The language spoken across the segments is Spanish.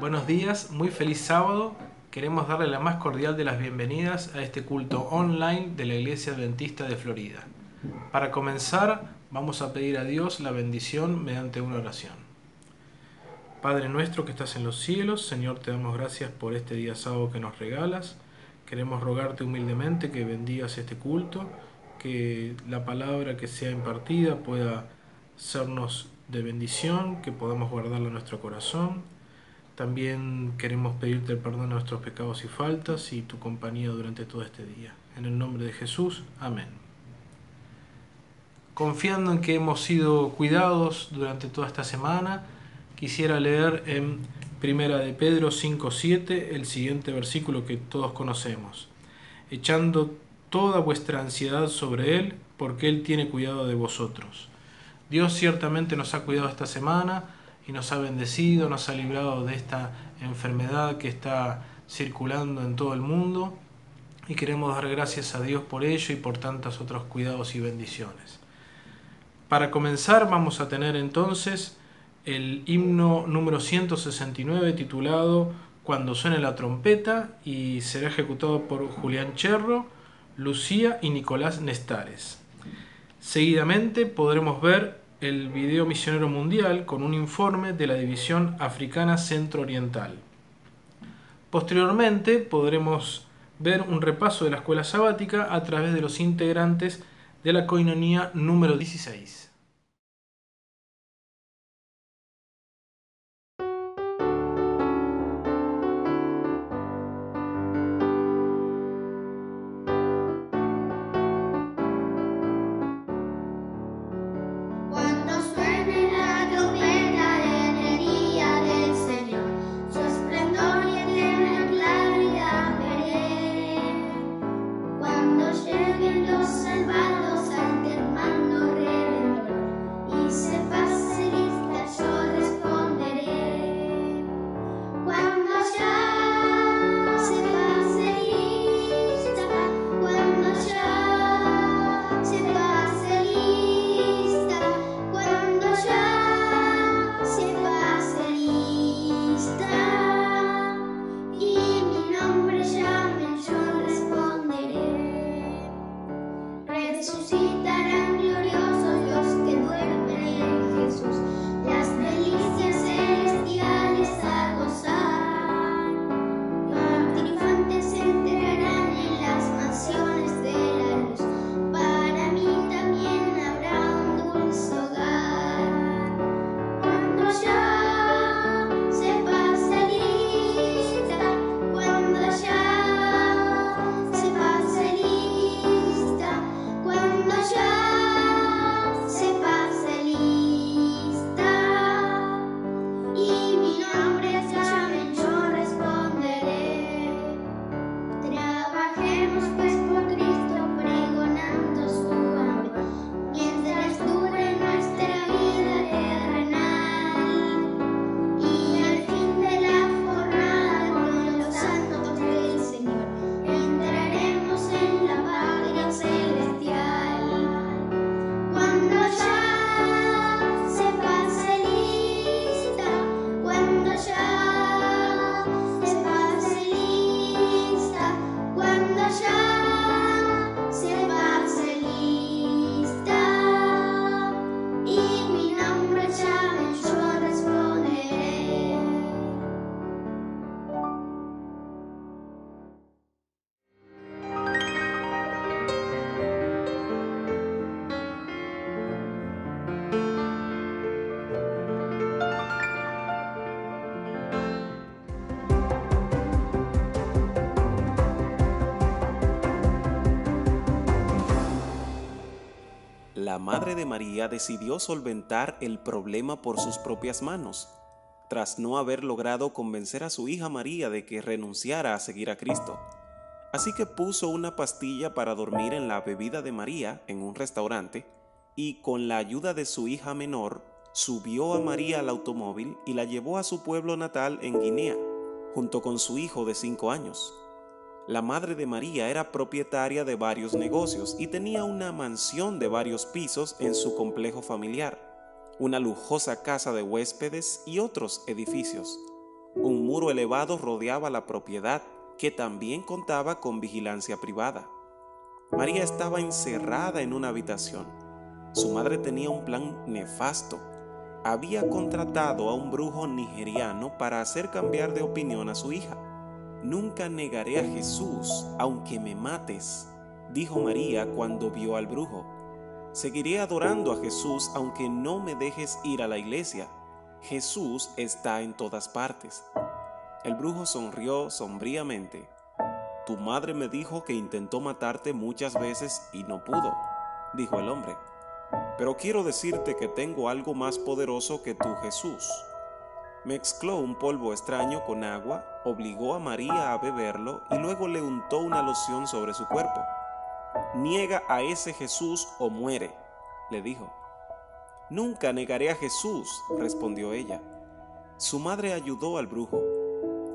Buenos días, muy feliz sábado. Queremos darle la más cordial de las bienvenidas a este culto online de la Iglesia Adventista de Florida. Para comenzar, vamos a pedir a Dios la bendición mediante una oración. Padre nuestro que estás en los cielos, Señor, te damos gracias por este día sábado que nos regalas. Queremos rogarte humildemente que bendigas este culto, que la palabra que sea impartida pueda sernos de bendición, que podamos guardarla en nuestro corazón. También queremos pedirte el perdón de nuestros pecados y faltas y tu compañía durante todo este día. En el nombre de Jesús, amén. Confiando en que hemos sido cuidados durante toda esta semana, quisiera leer en Primera de Pedro 5:7 el siguiente versículo que todos conocemos. Echando toda vuestra ansiedad sobre Él, porque Él tiene cuidado de vosotros. Dios ciertamente nos ha cuidado esta semana y nos ha bendecido, nos ha librado de esta enfermedad que está circulando en todo el mundo y queremos dar gracias a Dios por ello y por tantos otros cuidados y bendiciones. Para comenzar vamos a tener entonces el himno número 169 titulado Cuando suene la trompeta y será ejecutado por Julián Cherro, Lucía y Nicolás Nestares. Seguidamente podremos ver el video misionero mundial con un informe de la División Africana Centro-Oriental. Posteriormente podremos ver un repaso de la escuela sabática a través de los integrantes de la Coinonía número 16. La madre de María decidió solventar el problema por sus propias manos, tras no haber logrado convencer a su hija María de que renunciara a seguir a Cristo. Así que puso una pastilla para dormir en la bebida de María en un restaurante y, con la ayuda de su hija menor, subió a María al automóvil y la llevó a su pueblo natal en Guinea, junto con su hijo de 5 años. La madre de María era propietaria de varios negocios y tenía una mansión de varios pisos en su complejo familiar, una lujosa casa de huéspedes y otros edificios. Un muro elevado rodeaba la propiedad, que también contaba con vigilancia privada. María estaba encerrada en una habitación. Su madre tenía un plan nefasto. Había contratado a un brujo nigeriano para hacer cambiar de opinión a su hija. «Nunca negaré a Jesús, aunque me mates», dijo María cuando vio al brujo. «Seguiré adorando a Jesús aunque no me dejes ir a la iglesia. Jesús está en todas partes». El brujo sonrió sombríamente. «Tu madre me dijo que intentó matarte muchas veces y no pudo», dijo el hombre. «Pero quiero decirte que tengo algo más poderoso que tu Jesús». Mezcló un polvo extraño con agua, obligó a María a beberlo y luego le untó una loción sobre su cuerpo. «Niega a ese Jesús o muere», le dijo. «Nunca negaré a Jesús», respondió ella. Su madre ayudó al brujo.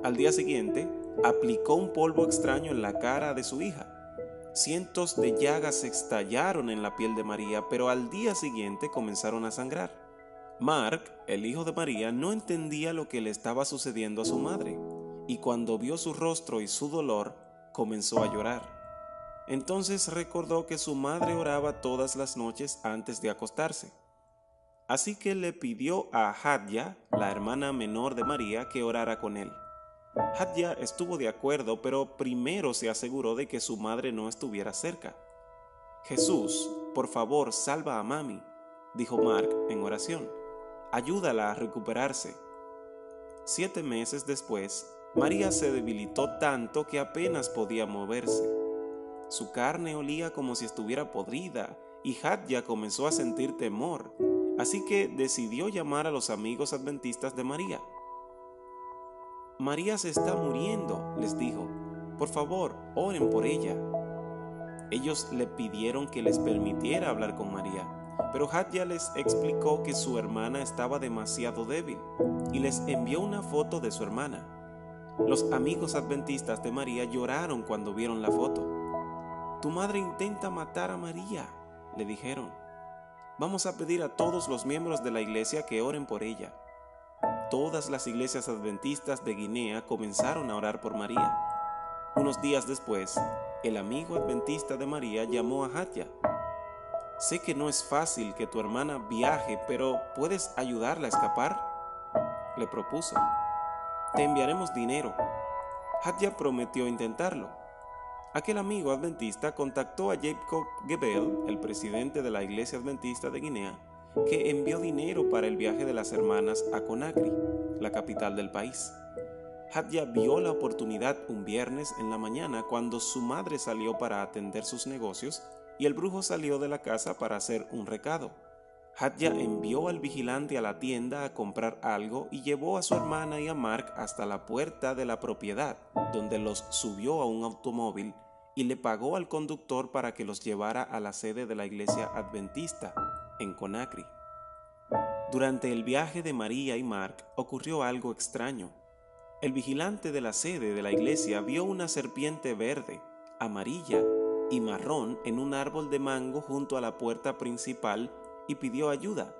Al día siguiente, aplicó un polvo extraño en la cara de su hija. Cientos de llagas estallaron en la piel de María, pero al día siguiente comenzaron a sangrar. Mark, el hijo de María, no entendía lo que le estaba sucediendo a su madre, y cuando vio su rostro y su dolor, comenzó a llorar. Entonces recordó que su madre oraba todas las noches antes de acostarse. Así que le pidió a Hadya, la hermana menor de María, que orara con él. Hadya estuvo de acuerdo, pero primero se aseguró de que su madre no estuviera cerca. «Jesús, por favor, salva a mami», dijo Mark en oración. «Ayúdala a recuperarse». 7 meses después, María se debilitó tanto que apenas podía moverse. Su carne olía como si estuviera podrida y Hadya comenzó a sentir temor, así que decidió llamar a los amigos adventistas de María. «María se está muriendo», les dijo. «Por favor, oren por ella». Ellos le pidieron que les permitiera hablar con María, pero Hadya les explicó que su hermana estaba demasiado débil y les envió una foto de su hermana. Los amigos adventistas de María lloraron cuando vieron la foto. «Tu madre intenta matar a María», le dijeron. «Vamos a pedir a todos los miembros de la iglesia que oren por ella». Todas las iglesias adventistas de Guinea comenzaron a orar por María. Unos días después, el amigo adventista de María llamó a Hadya. «Sé que no es fácil que tu hermana viaje, pero ¿puedes ayudarla a escapar?», le propuso. «Te enviaremos dinero». Hadya prometió intentarlo. Aquel amigo adventista contactó a Jacob Gebel, el presidente de la iglesia adventista de Guinea, que envió dinero para el viaje de las hermanas a Conakry, la capital del país. Hadya vio la oportunidad un viernes en la mañana cuando su madre salió para atender sus negocios y el brujo salió de la casa para hacer un recado. Hadya envió al vigilante a la tienda a comprar algo y llevó a su hermana y a Mark hasta la puerta de la propiedad, donde los subió a un automóvil y le pagó al conductor para que los llevara a la sede de la iglesia adventista, en Conakry. Durante el viaje de María y Mark ocurrió algo extraño. El vigilante de la sede de la iglesia vio una serpiente verde, amarilla y marrón en un árbol de mango junto a la puerta principal y pidió ayuda.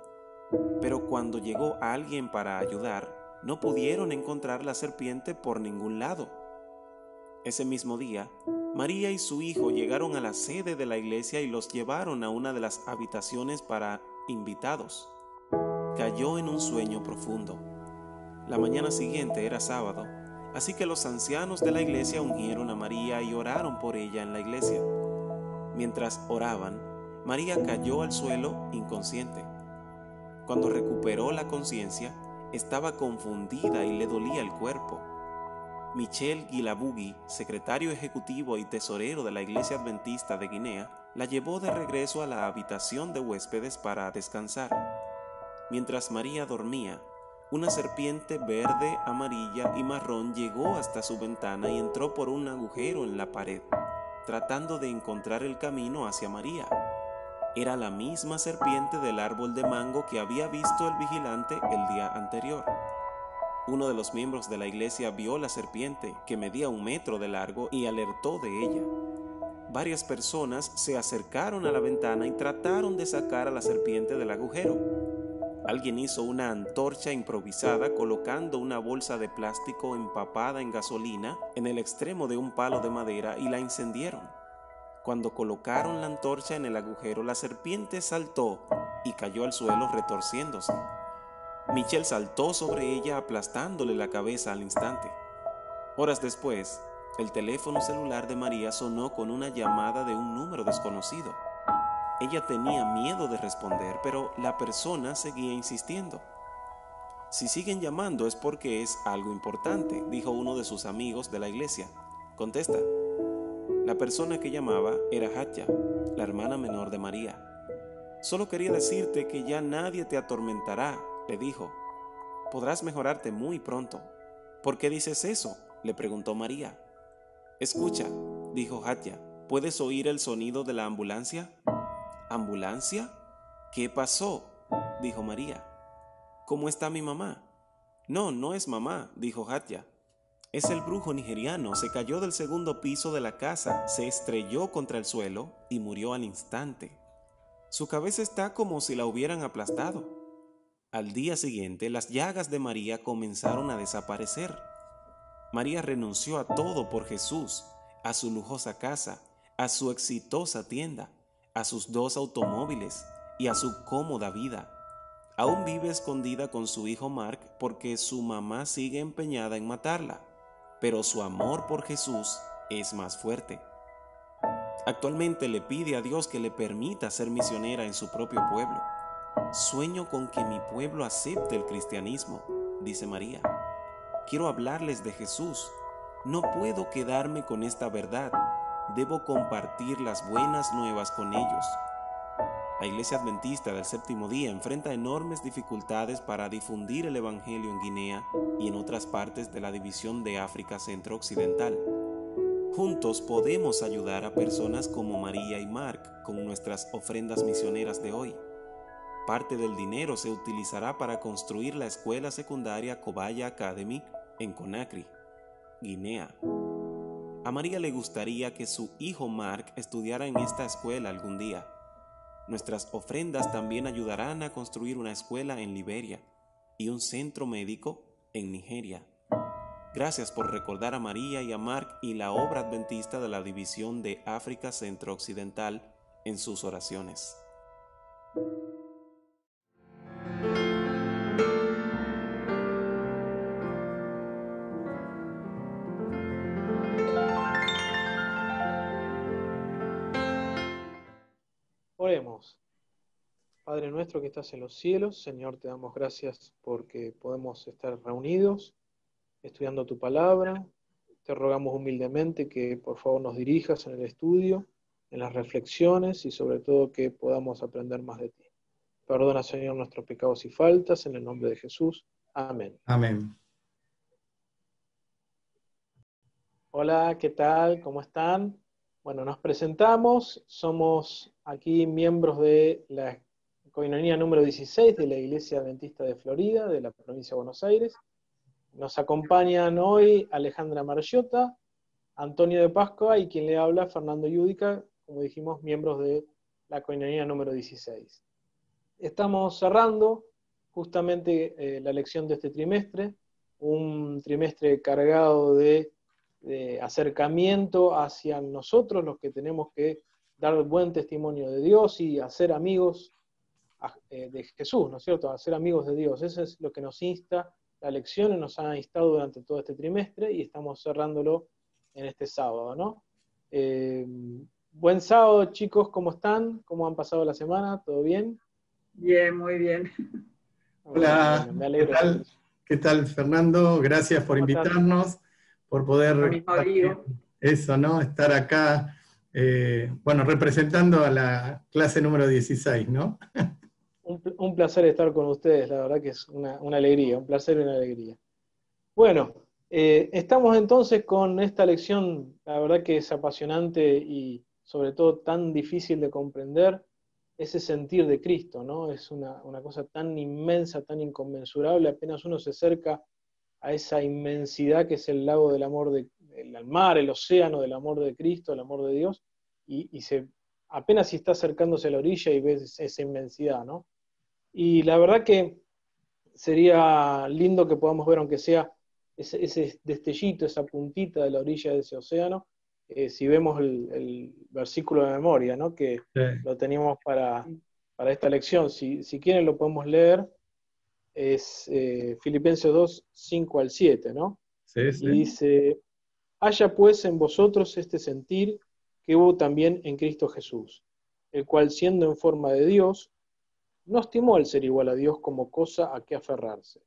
Pero cuando llegó alguien para ayudar, no pudieron encontrar la serpiente por ningún lado. Ese mismo día, María y su hijo llegaron a la sede de la iglesia y los llevaron a una de las habitaciones para invitados. Cayó en un sueño profundo. La mañana siguiente era sábado, así que los ancianos de la iglesia ungieron a María y oraron por ella en la iglesia. Mientras oraban, María cayó al suelo inconsciente. Cuando recuperó la conciencia, estaba confundida y le dolía el cuerpo. Michel Guilabugui, secretario ejecutivo y tesorero de la Iglesia Adventista de Guinea, la llevó de regreso a la habitación de huéspedes para descansar. Mientras María dormía, una serpiente verde, amarilla y marrón llegó hasta su ventana y entró por un agujero en la pared, tratando de encontrar el camino hacia María. Era la misma serpiente del árbol de mango que había visto el vigilante el día anterior. Uno de los miembros de la iglesia vio la serpiente, que medía 1 metro de largo, y alertó de ella. Varias personas se acercaron a la ventana y trataron de sacar a la serpiente del agujero. Alguien hizo una antorcha improvisada colocando una bolsa de plástico empapada en gasolina en el extremo de un palo de madera y la encendieron. Cuando colocaron la antorcha en el agujero, la serpiente saltó y cayó al suelo retorciéndose. Michelle saltó sobre ella aplastándole la cabeza al instante. Horas después, el teléfono celular de María sonó con una llamada de un número desconocido. Ella tenía miedo de responder, pero la persona seguía insistiendo. Si siguen llamando es porque es algo importante, dijo uno de sus amigos de la iglesia. Contesta. La persona que llamaba era Hatya, la hermana menor de María. Solo quería decirte que ya nadie te atormentará, le dijo. Podrás mejorarte muy pronto. ¿Por qué dices eso?, le preguntó María. Escucha, dijo Hatya, ¿puedes oír el sonido de la ambulancia? ¿Ambulancia? ¿Qué pasó?, dijo María. ¿Cómo está mi mamá? No, no es mamá, dijo Hatya. Es el brujo nigeriano, se cayó del segundo piso de la casa, se estrelló contra el suelo y murió al instante. Su cabeza está como si la hubieran aplastado. Al día siguiente, las llagas de María comenzaron a desaparecer. María renunció a todo por Jesús, a su lujosa casa, a su exitosa tienda, a sus 2 automóviles y a su cómoda vida. Aún vive escondida con su hijo Mark porque su mamá sigue empeñada en matarla, pero su amor por Jesús es más fuerte. Actualmente le pide a Dios que le permita ser misionera en su propio pueblo. Sueño con que mi pueblo acepte el cristianismo, dice María. Quiero hablarles de Jesús. No puedo quedarme con esta verdad. Debo compartir las buenas nuevas con ellos. La Iglesia Adventista del Séptimo Día enfrenta enormes dificultades para difundir el Evangelio en Guinea y en otras partes de la división de África Centro-Occidental. Juntos podemos ayudar a personas como María y Mark con nuestras ofrendas misioneras de hoy. Parte del dinero se utilizará para construir la escuela secundaria Kobaya Academy en Conakry, Guinea. A María le gustaría que su hijo Mark estudiara en esta escuela algún día. Nuestras ofrendas también ayudarán a construir una escuela en Liberia y un centro médico en Nigeria. Gracias por recordar a María y a Mark y la obra adventista de la División de África Centro-Occidental en sus oraciones. Oremos. Padre nuestro que estás en los cielos, Señor, te damos gracias porque podemos estar reunidos estudiando tu palabra. Te rogamos humildemente que por favor nos dirijas en el estudio, en las reflexiones y sobre todo que podamos aprender más de ti. Perdona, Señor, nuestros pecados y faltas, en el nombre de Jesús. Amén. Amén. Hola, ¿qué tal? ¿Cómo están? Bueno, nos presentamos. Somos aquí miembros de la Coinonía número 16 de la Iglesia Adventista de Florida, de la provincia de Buenos Aires. Nos acompañan hoy Alejandra Marchiota, Antonio de Pascua y quien le habla, Fernando Yudica, como dijimos, miembros de la Coinonía número 16. Estamos cerrando justamente la lección de este trimestre, un trimestre cargado de acercamiento hacia nosotros, los que tenemos que dar buen testimonio de Dios y hacer amigos de Jesús, ¿no es cierto? Hacer amigos de Dios. Eso es lo que nos insta la lección y nos ha instado durante todo este trimestre y estamos cerrándolo en este sábado, ¿no? Buen sábado, chicos, ¿cómo están? ¿Cómo han pasado la semana? ¿Todo bien? Bien, muy bien. Hola, bueno, me alegro. ¿Qué tal, Fernando? Gracias por invitarnos, por poder eso, ¿no? Estar acá, bueno, representando a la clase número 16, ¿no? Un placer estar con ustedes, la verdad que es una alegría, un placer y una alegría. Bueno, estamos entonces con esta lección, la verdad que es apasionante y sobre todo tan difícil de comprender, ese sentir de Cristo, ¿no? Es una cosa tan inmensa, tan inconmensurable, apenas uno se acerca a esa inmensidad que es el lago del amor, el mar, el océano del amor de Cristo, el amor de Dios, y apenas si está acercándose a la orilla y ves esa inmensidad, ¿no? Y la verdad que sería lindo que podamos ver, aunque sea ese destellito, esa puntita de la orilla de ese océano, si vemos el versículo de memoria, ¿no? Que Sí, lo teníamos para esta lección. Si quieren lo podemos leer, es Filipenses 2, 5 al 7, ¿no? sí, Y sí. dice, haya pues en vosotros este sentir que hubo también en Cristo Jesús, el cual siendo en forma de Dios, no estimó el ser igual a Dios como cosa a que aferrarse,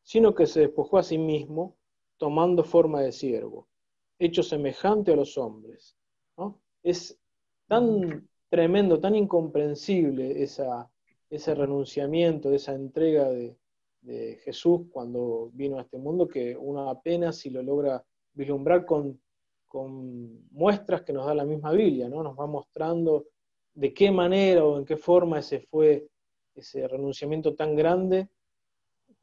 sino que se despojó a sí mismo, tomando forma de siervo, hecho semejante a los hombres, ¿no? Es tan tremendo, tan incomprensible ese renunciamiento, esa entrega de Jesús cuando vino a este mundo, que uno apenas si lo logra vislumbrar con muestras que nos da la misma Biblia, ¿no? Nos va mostrando de qué manera o en qué forma ese fue ese renunciamiento tan grande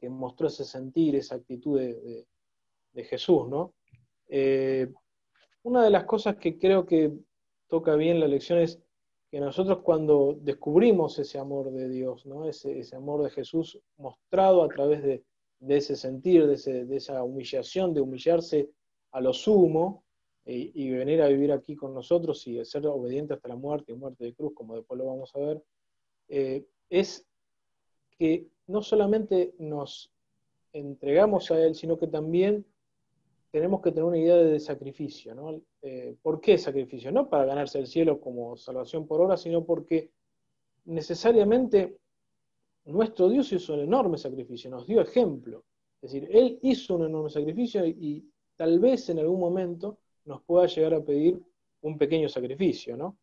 que mostró ese sentir, esa actitud de Jesús, ¿no? Eh, una de las cosas que creo que toca bien la lección es que nosotros cuando descubrimos ese amor de Dios, ¿no? Ese amor de Jesús mostrado a través de ese sentir, de esa humillación, de humillarse a lo sumo y venir a vivir aquí con nosotros y ser obediente hasta la muerte y muerte de cruz, como después lo vamos a ver, es que no solamente nos entregamos a Él, sino que también tenemos que tener una idea de sacrificio, ¿no? ¿Por qué sacrificio? No para ganarse el cielo como salvación por obra, sino porque necesariamente nuestro Dios hizo un enorme sacrificio, nos dio ejemplo. Es decir, Él hizo un enorme sacrificio y tal vez en algún momento nos pueda llegar a pedir un pequeño sacrificio, ¿no?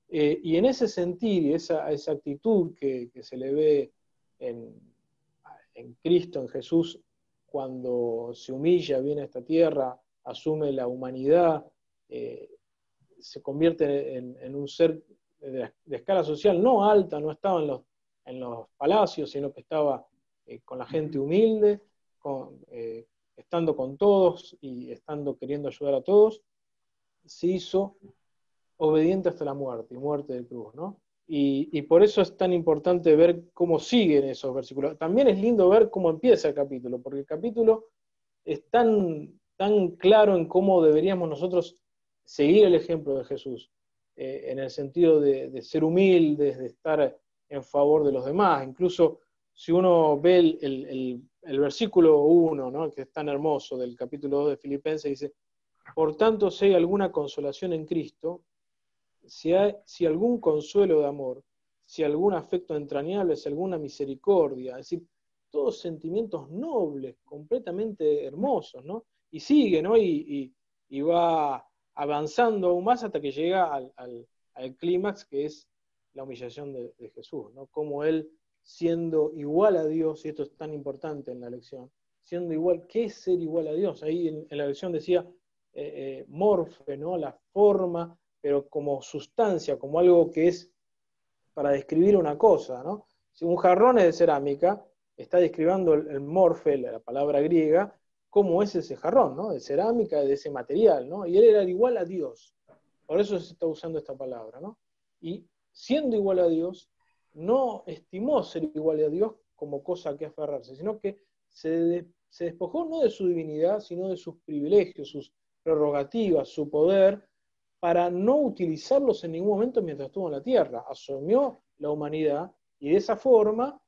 Y en ese sentir y esa actitud que se le ve en, en Cristo, en Jesús, cuando se humilla, viene a esta tierra, asume la humanidad, eh, se convierte en un ser de escala social no alta, no estaba en los palacios, sino que estaba con la gente humilde, estando con todos y estando queriendo ayudar a todos, se hizo obediente hasta la muerte y muerte de cruz, ¿no? Y por eso es tan importante ver cómo siguen esos versículos. También es lindo ver cómo empieza el capítulo, porque el capítulo es tan claro en cómo deberíamos nosotros seguir el ejemplo de Jesús, en el sentido de ser humildes, de estar en favor de los demás. Incluso si uno ve el versículo 1, ¿no? Que es tan hermoso, del capítulo 2 de Filipenses, dice, por tanto, si hay alguna consolación en Cristo, si algún consuelo de amor, si algún afecto entrañable, si alguna misericordia, es decir, todos sentimientos nobles, completamente hermosos, ¿no? Y sigue, ¿no? Y va avanzando aún más hasta que llega al clímax, que es la humillación de Jesús, ¿no? Como Él, siendo igual a Dios, y esto es tan importante en la lección, siendo igual, ¿qué es ser igual a Dios? Ahí en la lección decía morfe, ¿no? La forma, pero como sustancia, como algo que es para describir una cosa, ¿no? Si un jarrón es de cerámica, está describiendo el morfe, la palabra griega, cómo es ese jarrón, ¿no? De cerámica, de ese material, ¿no? Y él era igual a Dios. Por eso se está usando esta palabra, ¿no? Y siendo igual a Dios, no estimó ser igual a Dios como cosa a que aferrarse, sino que se despojó no de su divinidad, sino de sus privilegios, sus prerrogativas, su poder, para no utilizarlos en ningún momento mientras estuvo en la tierra. Asumió la humanidad y de esa forma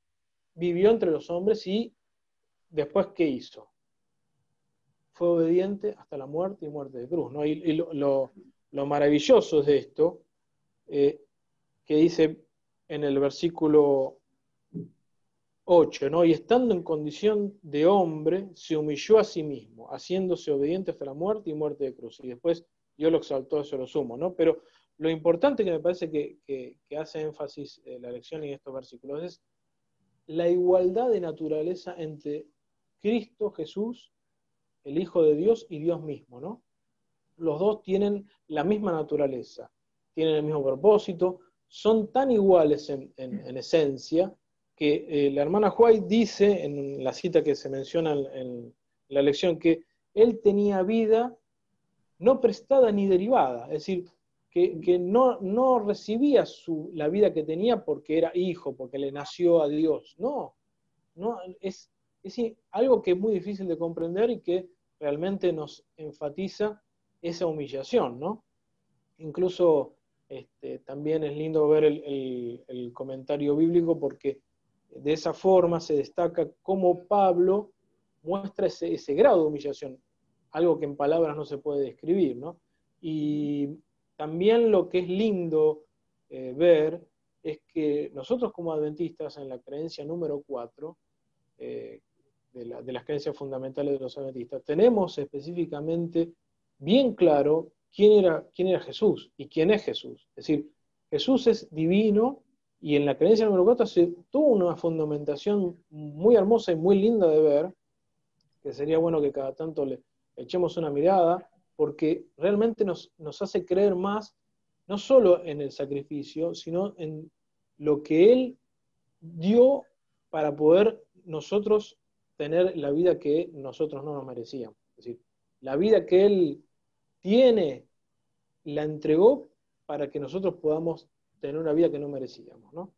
vivió entre los hombres y después, ¿qué hizo? Fue obediente hasta la muerte y muerte de cruz, ¿no? Y lo maravilloso de esto, que dice en el versículo 8, ¿no? Y estando en condición de hombre, se humilló a sí mismo, haciéndose obediente hasta la muerte y muerte de cruz. Y después Dios lo exaltó hacia lo sumo, ¿no? Pero lo importante que me parece que hace énfasis la lección en estos versículos es la igualdad de naturaleza entre Cristo Jesús, el Hijo de Dios, y Dios mismo, ¿no? Los dos tienen la misma naturaleza, tienen el mismo propósito, son tan iguales en esencia, que la hermana White dice en la cita que se menciona en la lección, que él tenía vida no prestada ni derivada, es decir, que no recibía la vida que tenía porque era hijo, porque le nació a Dios. No, es algo que es muy difícil de comprender y que realmente nos enfatiza esa humillación, ¿no? Incluso también es lindo ver el comentario bíblico, porque de esa forma se destaca cómo Pablo muestra ese grado de humillación, algo que en palabras no se puede describir, ¿no? Y también lo que es lindo ver es que nosotros como adventistas, en la creencia número 4, de las creencias fundamentales de los adventistas, tenemos específicamente bien claro quién era Jesús y quién es Jesús. Es decir, Jesús es divino, y en la creencia número 4 se tuvo una fundamentación muy hermosa y muy linda de ver, que sería bueno que cada tanto le echemos una mirada, porque realmente nos hace creer más, no solo en el sacrificio, sino en lo que Él dio para poder nosotros tener la vida que nosotros no nos merecíamos. Es decir, la vida que Él tiene, la entregó para que nosotros podamos tener una vida que no merecíamos, ¿no?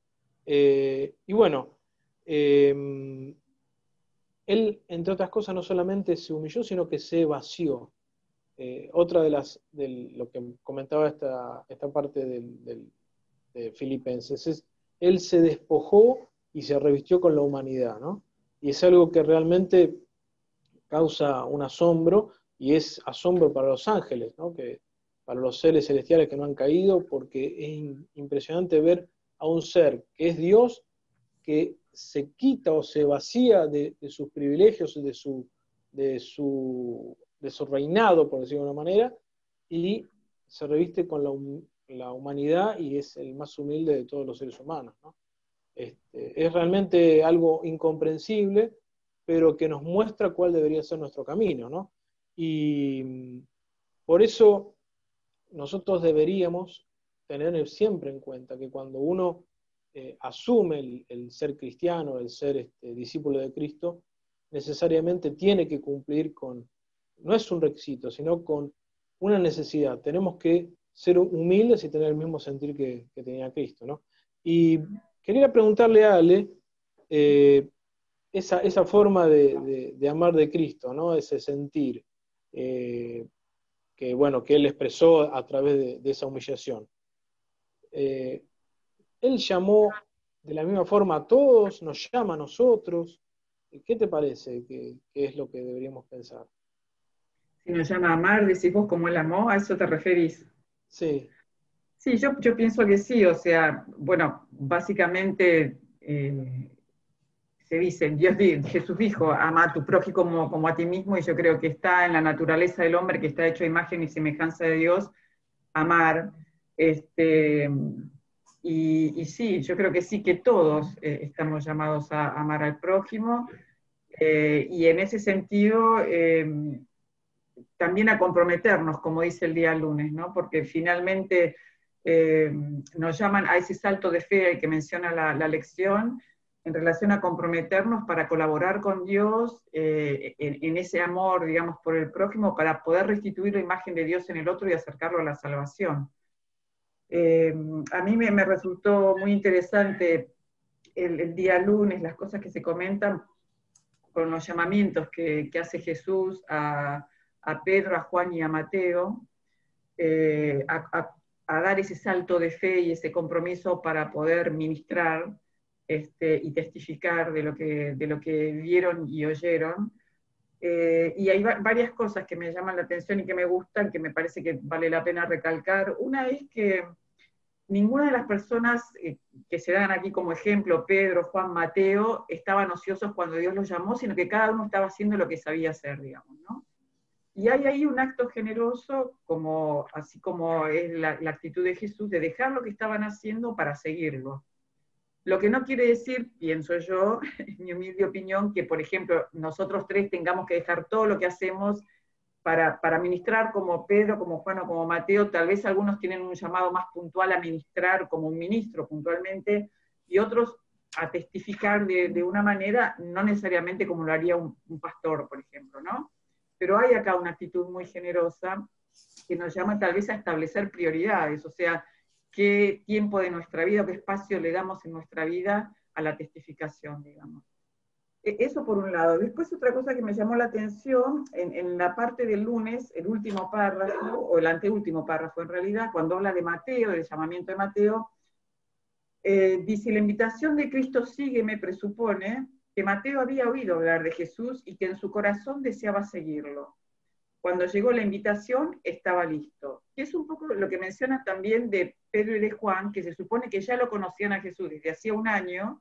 Y bueno, Él, entre otras cosas, no solamente se humilló, sino que se vació. Otra de lo que comentaba esta parte de Filipenses es: Él se despojó y se revistió con la humanidad, ¿no? Y es algo que realmente causa un asombro, y es asombro para los ángeles, ¿no? Para los seres celestiales que no han caído, porque es impresionante ver a un ser que es Dios, que se quita o se vacía de sus privilegios, de su reinado, por decirlo de una manera, y se reviste con la humanidad, y es el más humilde de todos los seres humanos, ¿no? Es realmente algo incomprensible, pero que nos muestra cuál debería ser nuestro camino, ¿no? Y por eso nosotros deberíamos tener siempre en cuenta que cuando uno asume el ser cristiano, el ser discípulo de Cristo, necesariamente tiene que cumplir con, no es un requisito, sino con una necesidad. Tenemos que ser humildes y tener el mismo sentir que tenía Cristo, ¿no? Y quería preguntarle a Ale esa forma de amar de Cristo, ¿no? Ese sentir que Él expresó a través de esa humillación. Él llamó de la misma forma a todos, nos llama a nosotros. ¿Qué te parece que es lo que deberíamos pensar? Si nos llama a amar, decís vos como Él amó, ¿a eso te referís? Sí. Sí, yo pienso que sí, o sea, bueno, básicamente se dice, Jesús dijo, ama a tu prójimo como a ti mismo, y yo creo que está en la naturaleza del hombre, que está hecho a imagen y semejanza de Dios, amar. Y sí, yo creo que sí, que todos estamos llamados a amar al prójimo, y en ese sentido también a comprometernos, como dice el día lunes, ¿no? Porque finalmente nos llaman a ese salto de fe al que menciona la lección, en relación a comprometernos para colaborar con Dios en ese amor, digamos, por el prójimo, para poder restituir la imagen de Dios en el otro y acercarlo a la salvación. A mí me resultó muy interesante el día lunes, las cosas que se comentan con los llamamientos que hace Jesús a Pedro, a Juan y a Mateo, a dar ese salto de fe y ese compromiso para poder ministrar y testificar de lo que vieron y oyeron. Y hay varias cosas que me llaman la atención y que me gustan, que me parece que vale la pena recalcar. Una es que ninguna de las personas que se dan aquí como ejemplo, Pedro, Juan, Mateo, estaban ociosos cuando Dios los llamó, sino que cada uno estaba haciendo lo que sabía hacer, digamos, ¿no? Y hay ahí un acto generoso, así como es la actitud de Jesús, de dejar lo que estaban haciendo para seguirlo. Lo que no quiere decir, pienso yo, en mi humilde opinión, que, por ejemplo, nosotros tres tengamos que dejar todo lo que hacemos para ministrar como Pedro, como Juan o como Mateo. Tal vez algunos tienen un llamado más puntual a ministrar como un ministro puntualmente, y otros a testificar de una manera, no necesariamente como lo haría un pastor, por ejemplo, ¿no? Pero hay acá una actitud muy generosa que nos llama tal vez a establecer prioridades, o sea, qué tiempo de nuestra vida, qué espacio le damos en nuestra vida a la testificación, digamos. Eso por un lado. Después otra cosa que me llamó la atención, en la parte del lunes, el último párrafo, o el anteúltimo párrafo en realidad, cuando habla de Mateo, del llamamiento de Mateo, dice, la invitación de Cristo sígueme presupone que Mateo había oído hablar de Jesús y que en su corazón deseaba seguirlo. Cuando llegó la invitación, estaba listo. Y es un poco lo que menciona también de Pedro y de Juan, que se supone que ya lo conocían a Jesús desde hacía un año,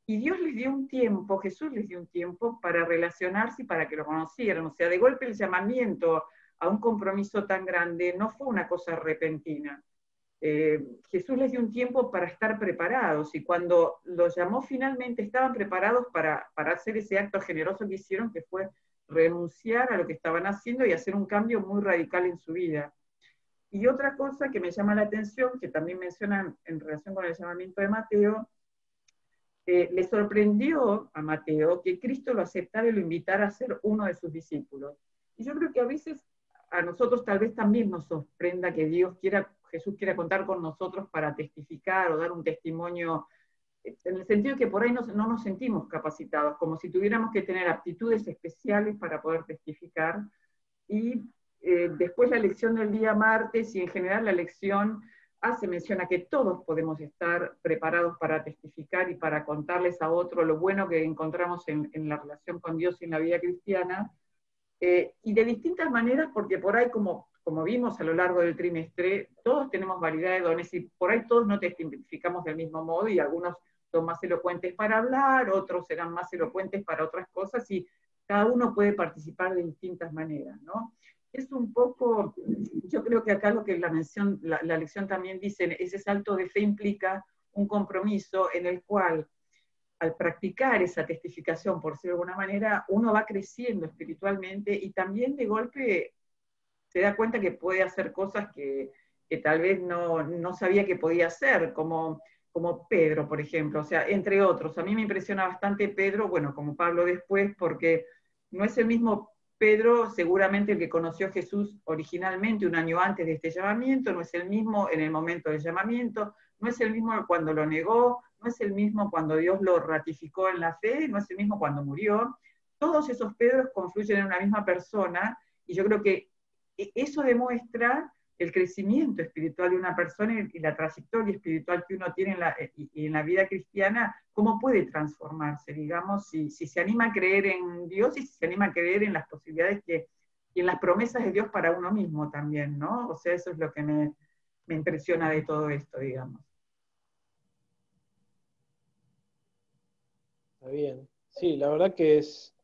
y Dios les dio un tiempo, Jesús les dio un tiempo para relacionarse y para que lo conocieran. O sea, de golpe el llamamiento a un compromiso tan grande no fue una cosa repentina. Jesús les dio un tiempo para estar preparados, y cuando los llamó finalmente estaban preparados para hacer ese acto generoso que hicieron, que fue renunciar a lo que estaban haciendo y hacer un cambio muy radical en su vida. Y otra cosa que me llama la atención, que también mencionan en relación con el llamamiento de Mateo, le sorprendió a Mateo que Cristo lo aceptara y lo invitara a ser uno de sus discípulos. Y yo creo que a veces a nosotros tal vez también nos sorprenda que Jesús quiera contar con nosotros para testificar o dar un testimonio, en el sentido que por ahí no nos sentimos capacitados, como si tuviéramos que tener aptitudes especiales para poder testificar. Y después la lección del día martes, y en general la lección hace mención a que todos podemos estar preparados para testificar y para contarles a otro lo bueno que encontramos en la relación con Dios y en la vida cristiana, y de distintas maneras, porque por ahí, como vimos a lo largo del trimestre, todos tenemos variedad de dones, y por ahí todos no testificamos del mismo modo, y algunos son más elocuentes para hablar, otros serán más elocuentes para otras cosas, y cada uno puede participar de distintas maneras, ¿no? Es un poco, yo creo que acá lo que la lección también dice, ese salto de fe implica un compromiso en el cual, al practicar esa testificación, por decirlo de alguna manera, uno va creciendo espiritualmente y también de golpe se da cuenta que puede hacer cosas que tal vez no sabía que podía hacer, como Pedro, por ejemplo, o sea, entre otros. A mí me impresiona bastante Pedro, bueno, como Pablo después, porque no es el mismo Pedro, seguramente el que conoció a Jesús originalmente un año antes de este llamamiento, no es el mismo en el momento del llamamiento, no es el mismo cuando lo negó, no es el mismo cuando Dios lo ratificó en la fe, no es el mismo cuando murió. Todos esos Pedros confluyen en una misma persona, y yo creo que eso demuestra el crecimiento espiritual de una persona y la trayectoria espiritual que uno tiene en la vida cristiana, cómo puede transformarse, digamos, si se anima a creer en Dios y si se anima a creer en las posibilidades y en las promesas de Dios para uno mismo también, ¿no? O sea, eso es lo que me impresiona de todo esto, digamos. Está bien. Sí, la verdad que es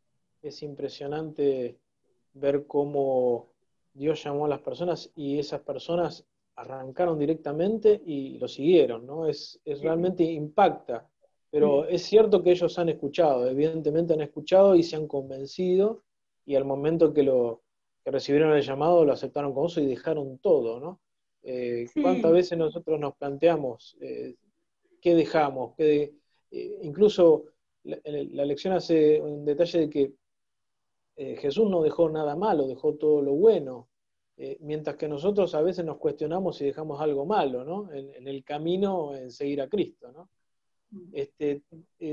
impresionante ver cómo Dios llamó a las personas y esas personas arrancaron directamente y lo siguieron, ¿no? Realmente impacta, pero es cierto que ellos han escuchado, evidentemente han escuchado y se han convencido, y al momento que recibieron el llamado lo aceptaron con gozo y dejaron todo, ¿no? ¿Cuántas veces nosotros nos planteamos qué dejamos? Incluso la lección hace un detalle de que Jesús no dejó nada malo, dejó todo lo bueno, mientras que nosotros a veces nos cuestionamos si dejamos algo malo, ¿no? En el camino en seguir a Cristo, ¿no?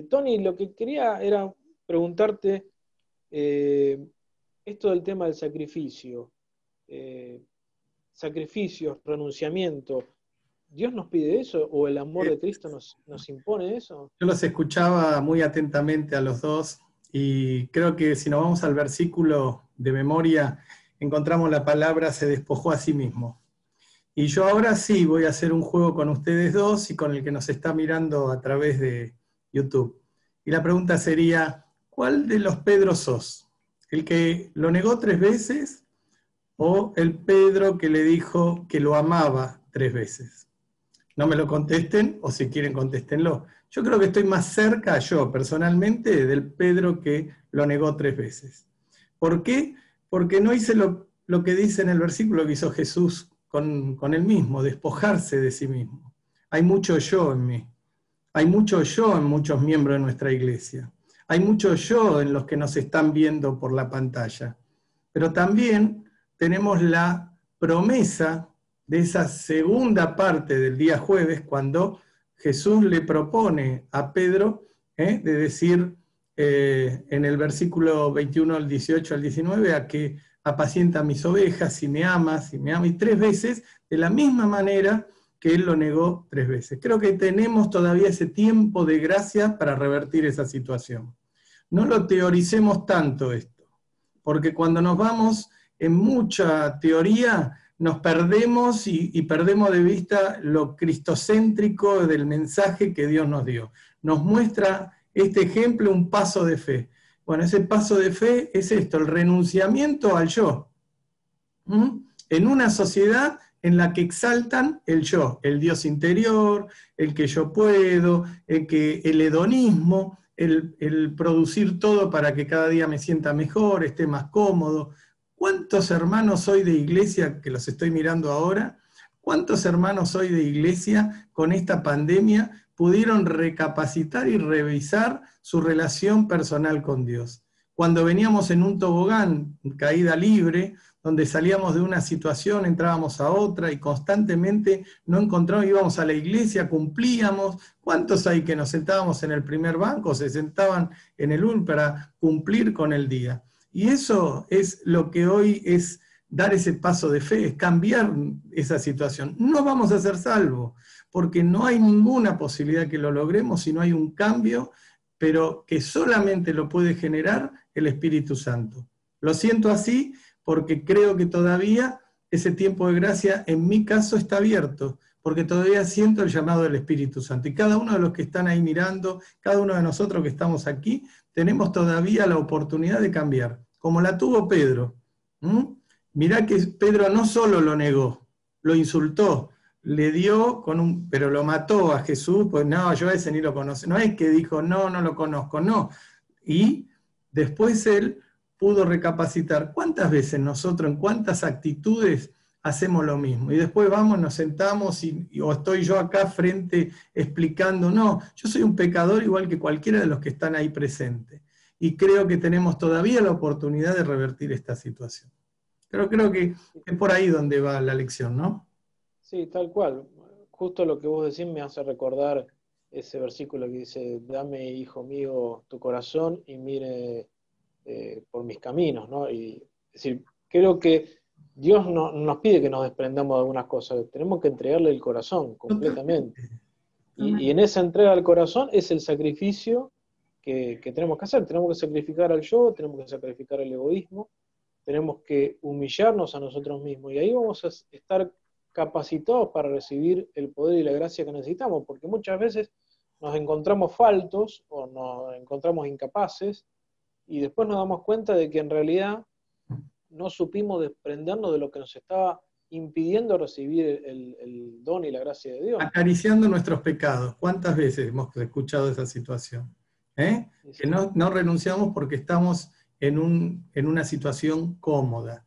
Tony, lo que quería era preguntarte esto del tema del sacrificio, sacrificios, renunciamiento. ¿Dios nos pide eso o el amor de Cristo nos impone eso? Yo los escuchaba muy atentamente a los dos, y creo que si nos vamos al versículo de memoria, encontramos la palabra se despojó a sí mismo. Y yo ahora sí voy a hacer un juego con ustedes dos y con el que nos está mirando a través de YouTube. Y la pregunta sería, ¿cuál de los Pedros sos? ¿El que lo negó 3 veces o el Pedro que le dijo que lo amaba 3 veces? No me lo contesten, o si quieren contéstenlo. Yo creo que estoy más cerca, yo personalmente, del Pedro que lo negó 3 veces. ¿Por qué? Porque no hice lo que dice en el versículo que hizo Jesús con él mismo, despojarse de sí mismo. Hay mucho yo en mí. Hay mucho yo en muchos miembros de nuestra iglesia. Hay mucho yo en los que nos están viendo por la pantalla. Pero también tenemos la promesa de esa segunda parte del día jueves, cuando Jesús le propone a Pedro de decir en el versículo 21 al 18 al 19, a que apacienta mis ovejas, si me amas, y 3 veces, de la misma manera que él lo negó 3 veces. Creo que tenemos todavía ese tiempo de gracia para revertir esa situación. No lo teoricemos tanto esto, porque cuando nos vamos en mucha teoría, nos perdemos y perdemos de vista lo cristocéntrico del mensaje que Dios nos dio. Nos muestra este ejemplo un paso de fe. Bueno, ese paso de fe es esto, el renunciamiento al yo. En una sociedad en la que exaltan el yo, el Dios interior, el que yo puedo, el hedonismo, el producir todo para que cada día me sienta mejor, esté más cómodo. ¿Cuántos hermanos hoy de iglesia, que los estoy mirando ahora, cuántos hermanos hoy de iglesia con esta pandemia pudieron recapacitar y revisar su relación personal con Dios? Cuando veníamos en un tobogán, caída libre, donde salíamos de una situación, entrábamos a otra y constantemente no encontrábamos, íbamos a la iglesia, cumplíamos. ¿Cuántos hay que nos sentábamos en el primer banco, se sentaban en el último para cumplir con el día? Y eso es lo que hoy es dar ese paso de fe, es cambiar esa situación. No vamos a ser salvos, porque no hay ninguna posibilidad que lo logremos si no hay un cambio, pero que solamente lo puede generar el Espíritu Santo. Lo siento así porque creo que todavía ese tiempo de gracia en mi caso está abierto, porque todavía siento el llamado del Espíritu Santo. Y cada uno de los que están ahí mirando, cada uno de nosotros que estamos aquí, tenemos todavía la oportunidad de cambiar, como la tuvo Pedro. Mirá que Pedro no solo lo negó, lo insultó, le dio pero lo mató a Jesús, pues no, yo a ese ni lo conozco. No es que dijo, no, no lo conozco, no. Y después él pudo recapacitar. ¿Cuántas veces nosotros, en cuántas actitudes hacemos lo mismo? Y después vamos, nos sentamos o estoy yo acá frente explicando, no, yo soy un pecador igual que cualquiera de los que están ahí presentes. Y creo que tenemos todavía la oportunidad de revertir esta situación. Pero creo que es por ahí donde va la lección, ¿no? Sí, tal cual. Justo lo que vos decís me hace recordar ese versículo que dice, dame, hijo mío, tu corazón y mire por mis caminos, ¿no? Y es decir, creo que Dios no nos pide que nos desprendamos de algunas cosas, tenemos que entregarle el corazón completamente. Y en esa entrega al corazón es el sacrificio que tenemos que hacer. Tenemos que sacrificar al yo, tenemos que sacrificar el egoísmo, tenemos que humillarnos a nosotros mismos, y ahí vamos a estar capacitados para recibir el poder y la gracia que necesitamos, porque muchas veces nos encontramos faltos o nos encontramos incapaces, y después nos damos cuenta de que en realidad no supimos desprendernos de lo que nos estaba impidiendo recibir el don y la gracia de Dios. Acariciando nuestros pecados. ¿Cuántas veces hemos escuchado esa situación? Sí. Que no renunciamos porque estamos en una situación cómoda.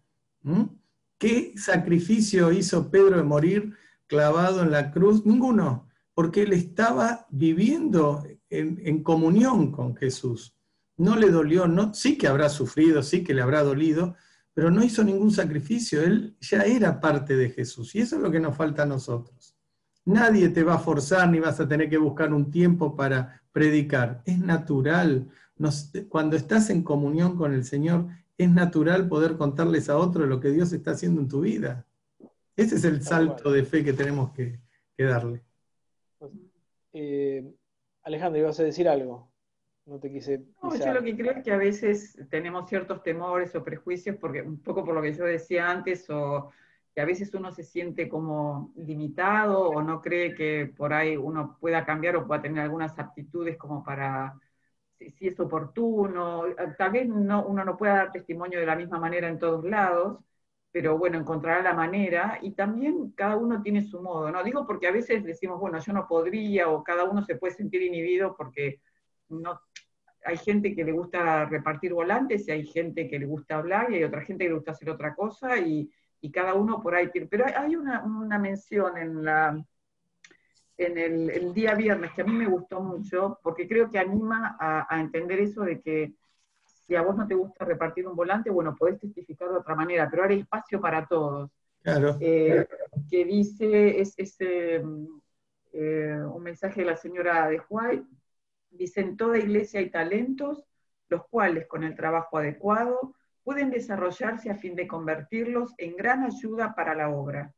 ¿Qué sacrificio hizo Pedro de morir clavado en la cruz? Ninguno, porque él estaba viviendo en comunión con Jesús. No le dolió, sí que habrá sufrido, sí que le habrá dolido, pero no hizo ningún sacrificio, él ya era parte de Jesús, y eso es lo que nos falta a nosotros. Nadie te va a forzar ni vas a tener que buscar un tiempo para predicar, es natural. Cuando estás en comunión con el Señor, es natural poder contarles a otros lo que Dios está haciendo en tu vida. Ese es el salto de fe que tenemos que darle. Alejandro, ¿ibas a decir algo? No te quise pisar. No, yo lo que creo es que a veces tenemos ciertos temores o prejuicios, porque un poco por lo que yo decía antes, o que a veces uno se siente como limitado o no cree que por ahí uno pueda cambiar o pueda tener algunas aptitudes como para, si es oportuno. Tal vez uno no pueda dar testimonio de la misma manera en todos lados, pero bueno, encontrará la manera, y también cada uno tiene su modo, ¿no? Digo porque a veces decimos, bueno, yo no podría, o cada uno se puede sentir inhibido porque no, hay gente que le gusta repartir volantes, y hay gente que le gusta hablar, y hay otra gente que le gusta hacer otra cosa, y cada uno por ahí tiene. Pero hay una mención en el día viernes que a mí me gustó mucho, porque creo que anima a entender eso de que si a vos no te gusta repartir un volante, bueno, podés testificar de otra manera, pero ahora hay espacio para todos. Claro. Que dice, un mensaje de la señora de White, dice: en toda iglesia hay talentos, los cuales con el trabajo adecuado pueden desarrollarse a fin de convertirlos en gran ayuda para la obra.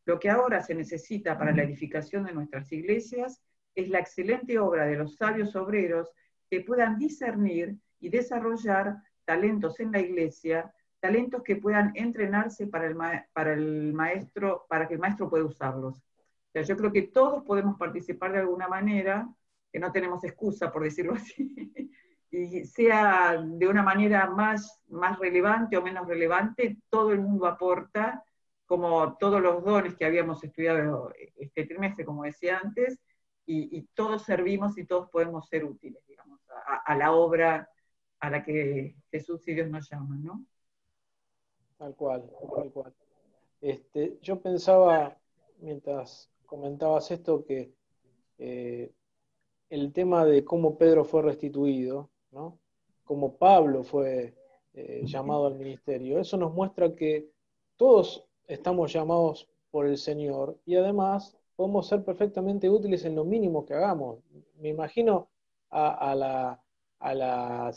Lo que ahora se necesita para la edificación de nuestras iglesias es la excelente obra de los sabios obreros que puedan discernir y desarrollar talentos en la iglesia, talentos que puedan entrenarse para que el maestro pueda usarlos. O sea, yo creo que todos podemos participar de alguna manera, que no tenemos excusa, por decirlo así, y sea de una manera más relevante o menos relevante, todo el mundo aporta, como todos los dones que habíamos estudiado este trimestre, como decía antes, y todos servimos y todos podemos ser útiles, digamos, a la obra a la que Jesús y Dios nos llaman, ¿no? Tal cual, tal cual. Yo pensaba, mientras comentabas esto, que el tema de cómo Pedro fue restituido, ¿no? Cómo Pablo fue llamado al ministerio, eso nos muestra que todos estamos llamados por el Señor y además podemos ser perfectamente útiles en lo mínimo que hagamos. Me imagino a la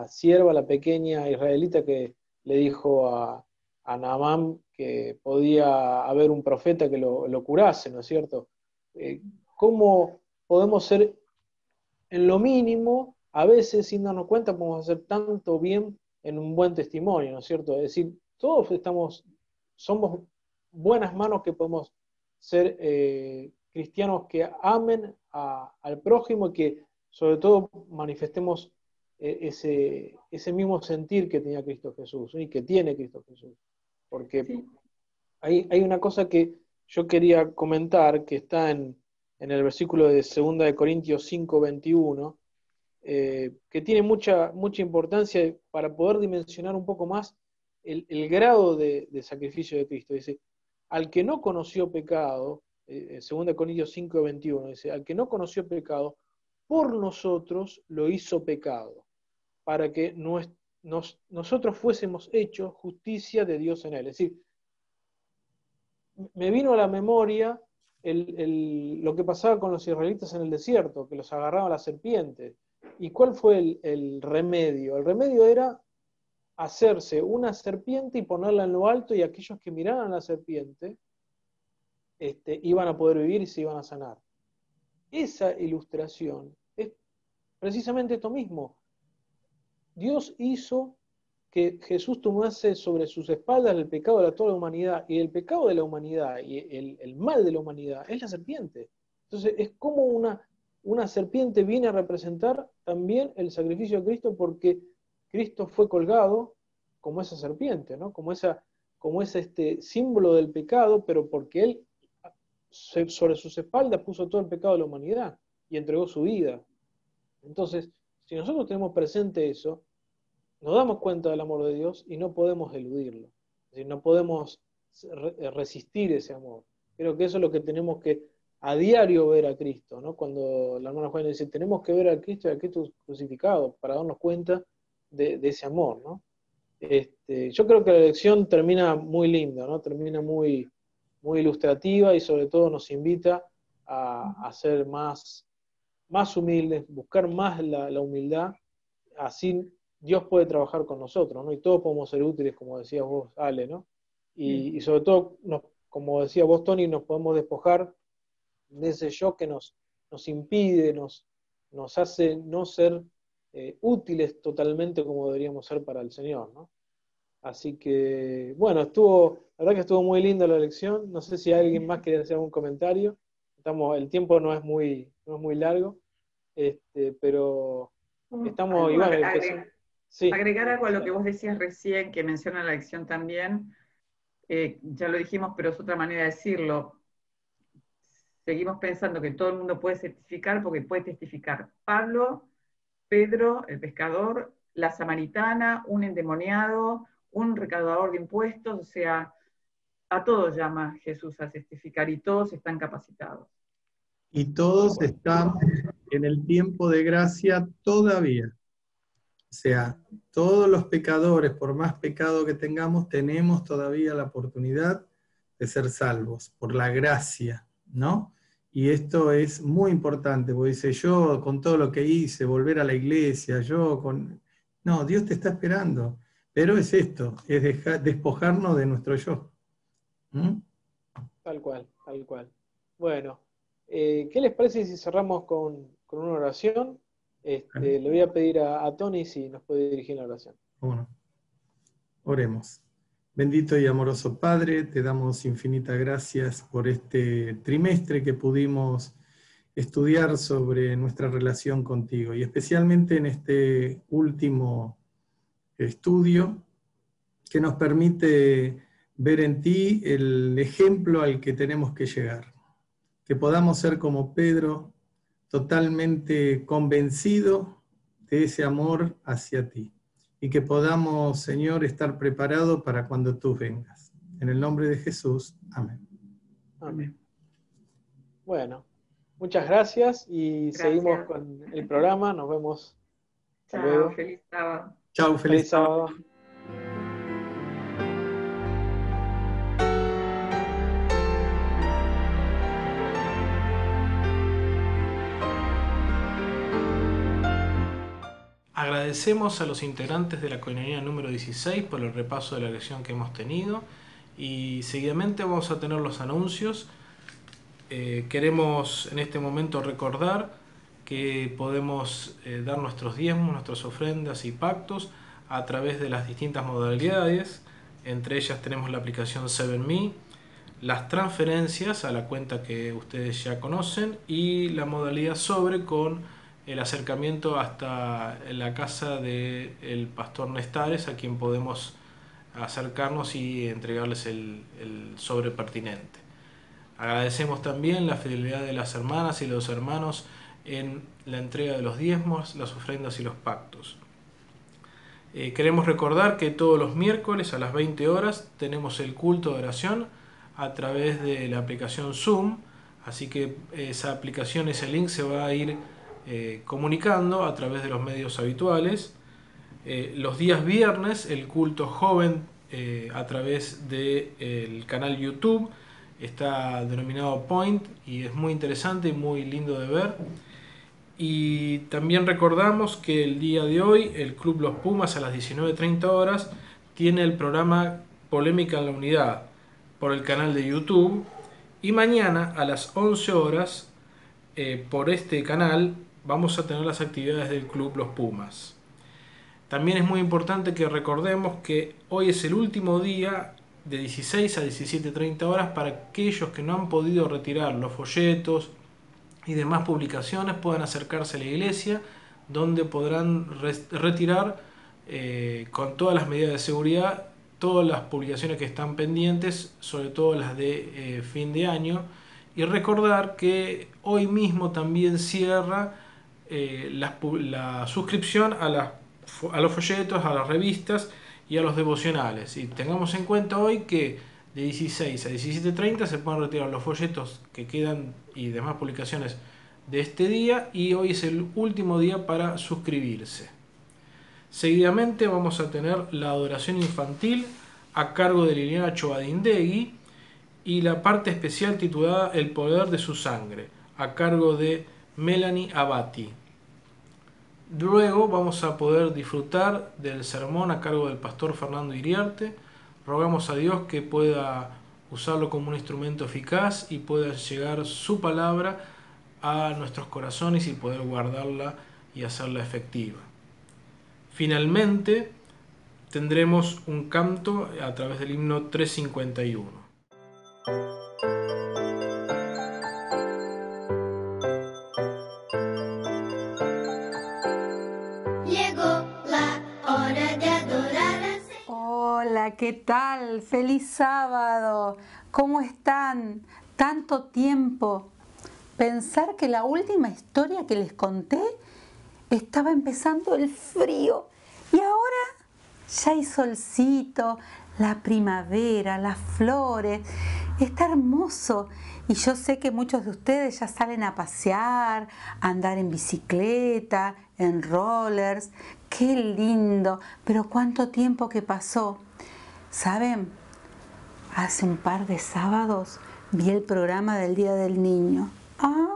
sierva, la pequeña israelita que le dijo a Naamán que podía haber un profeta que lo curase, ¿no es cierto? ¿Cómo podemos ser en lo mínimo, a veces sin darnos cuenta, podemos hacer tanto bien en un buen testimonio, ¿no es cierto? Es decir, todos somos buenas manos que podemos ser cristianos que amen al prójimo y que sobre todo manifestemos ese mismo sentir que tenía Cristo Jesús, ¿no? Y que tiene Cristo Jesús. Porque Sí. hay una cosa que yo quería comentar que está en el versículo de 2 de Corintios 5:21, que tiene mucha importancia para poder dimensionar un poco más el grado de sacrificio de Cristo. Dice: al que no conoció pecado, 2 de Corintios 5:21, dice: al que no conoció pecado, por nosotros lo hizo pecado, para que nosotros fuésemos hechos justicia de Dios en él. Es decir, me vino a la memoria lo que pasaba con los israelitas en el desierto, que los agarraba la serpiente. ¿Y cuál fue el remedio? El remedio era hacerse una serpiente y ponerla en lo alto, y aquellos que miraran a la serpiente iban a poder vivir y se iban a sanar. Esa ilustración es precisamente esto mismo. Dios hizo que Jesús tomase sobre sus espaldas el pecado de toda la humanidad, y el pecado de la humanidad y el mal de la humanidad es la serpiente. Entonces es como una serpiente viene a representar también el sacrificio de Cristo, porque Cristo fue colgado como esa serpiente, ¿no? como ese símbolo del pecado, pero porque Él sobre sus espaldas puso todo el pecado de la humanidad y entregó su vida. Entonces, si nosotros tenemos presente eso, nos damos cuenta del amor de Dios y no podemos eludirlo. Es decir, no podemos resistir ese amor. Creo que eso es lo que tenemos que a diario ver a Cristo, ¿no? Cuando la hermana Juana dice: tenemos que ver a Cristo y a Cristo crucificado para darnos cuenta de ese amor, ¿no? Yo creo que la lección termina muy linda, ¿no? Termina muy, muy ilustrativa y sobre todo nos invita a ser más humildes, buscar más la humildad. Así Dios puede trabajar con nosotros, ¿no? Y todos podemos ser útiles, como decías vos, Ale, ¿no? Y sobre todo, como decía vos, Tony, nos podemos despojar de ese yo que nos impide, nos hace no ser útiles totalmente como deberíamos ser para el Señor, ¿no? Así que, bueno, la verdad que estuvo muy linda la lección. No sé si alguien más quiere hacer algún comentario. El tiempo no es muy largo, pero estamos igual. Sí. Agregar algo a lo que vos decías recién, que menciona la lección también, ya lo dijimos, pero es otra manera de decirlo. Seguimos pensando que todo el mundo puede certificar, porque puede testificar Pablo, Pedro, el pescador, la samaritana, un endemoniado, un recaudador de impuestos, o sea, a todos llama Jesús a testificar y todos están capacitados. Y todos están en el tiempo de gracia todavía. O sea, todos los pecadores, por más pecado que tengamos, tenemos todavía la oportunidad de ser salvos, por la gracia, ¿no? Y esto es muy importante, porque dice, yo con todo lo que hice, volver a la iglesia, No, Dios te está esperando, pero es esto, es despojarnos de nuestro yo. ¿Mm? Tal cual, tal cual. Bueno, ¿qué les parece si cerramos con una oración? Le voy a pedir a Tony si nos puede dirigir la oración. Bueno, oremos. Bendito y amoroso Padre, te damos infinitas gracias por este trimestre que pudimos estudiar sobre nuestra relación contigo, y especialmente en este último estudio que nos permite ver en ti el ejemplo al que tenemos que llegar. Que podamos ser como Pedro, totalmente convencido de ese amor hacia ti. Y que podamos, Señor, estar preparados para cuando tú vengas. En el nombre de Jesús. Amén. Amén. Bueno, muchas gracias y seguimos con el programa. Nos vemos. Hasta luego. Feliz sábado. Chao, feliz sábado. Agradecemos a los integrantes de la Coinonía número 16 por el repaso de la lección que hemos tenido, y seguidamente vamos a tener los anuncios. Queremos en este momento recordar que podemos dar nuestros diezmos, nuestras ofrendas y pactos a través de las distintas modalidades. Entre ellas tenemos la aplicación 7Me, las transferencias a la cuenta que ustedes ya conocen y la modalidad sobre con el acercamiento hasta la casa del pastor Nestares, a quien podemos acercarnos y entregarles el sobre pertinente. Agradecemos también la fidelidad de las hermanas y los hermanos en la entrega de los diezmos, las ofrendas y los pactos. Queremos recordar que todos los miércoles a las 20 horas tenemos el culto de oración a través de la aplicación Zoom, así que esa aplicación, ese link se va a ir comunicando a través de los medios habituales. Los días viernes el culto joven a través del canal YouTube está denominado Point y es muy interesante y muy lindo de ver. Y también recordamos que el día de hoy el Club Los Pumas a las 19:30 horas tiene el programa Polémica en la Unidad por el canal de YouTube, y mañana a las 11 horas por este canal vamos a tener las actividades del Club Los Pumas. También es muy importante que recordemos que hoy es el último día de 16 a 17:30 horas para aquellos que no han podido retirar los folletos y demás publicaciones, puedan acercarse a la iglesia, donde podrán retirar con todas las medidas de seguridad todas las publicaciones que están pendientes, sobre todo las de fin de año. Y recordar que hoy mismo también cierra la suscripción a los folletos, a las revistas y a los devocionales. Y tengamos en cuenta hoy que de 16 a 17:30 se pueden retirar los folletos que quedan y demás publicaciones de este día, y hoy es el último día para suscribirse. Seguidamente vamos a tener la adoración infantil a cargo de Liliana Chovadindegui y la parte especial titulada El poder de su sangre a cargo de Melanie Abati. Luego vamos a poder disfrutar del sermón a cargo del pastor Fernando Iriarte. Rogamos a Dios que pueda usarlo como un instrumento eficaz y pueda llegar su palabra a nuestros corazones y poder guardarla y hacerla efectiva. Finalmente tendremos un canto a través del himno 351. ¿Qué tal? ¡Feliz sábado! ¿Cómo están? Tanto tiempo. Pensar que la última historia que les conté estaba empezando el frío y ahora ya hay solcito, la primavera, las flores. Está hermoso. Y yo sé que muchos de ustedes ya salen a pasear, a andar en bicicleta, en rollers. qué lindo, pero cuánto tiempo que pasó. ¿Saben? Hace un par de sábados vi el programa del Día del Niño. ¡Ah!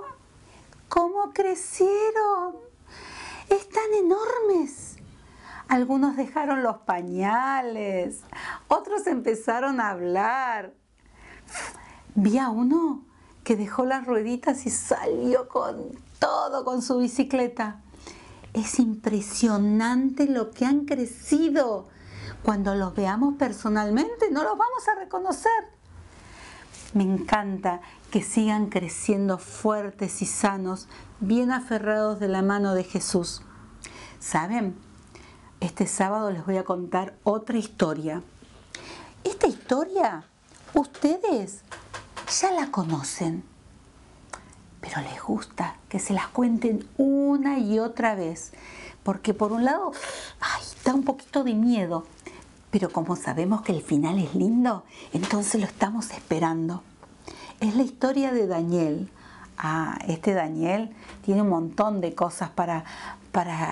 ¡Cómo crecieron! ¡Están enormes! Algunos dejaron los pañales, otros empezaron a hablar. Vi a uno que dejó las rueditas y salió con todo con su bicicleta. Es impresionante lo que han crecido. Cuando los veamos personalmente no los vamos a reconocer. Me encanta que sigan creciendo fuertes y sanos, bien aferrados de la mano de Jesús. ¿Saben? Este sábado les voy a contar otra historia. Esta historia ustedes ya la conocen, pero les gusta que se las cuenten una y otra vez, porque por un lado, da un poquito de miedo, pero como sabemos que el final es lindo, entonces lo estamos esperando. Es la historia de Daniel. Este Daniel tiene un montón de cosas para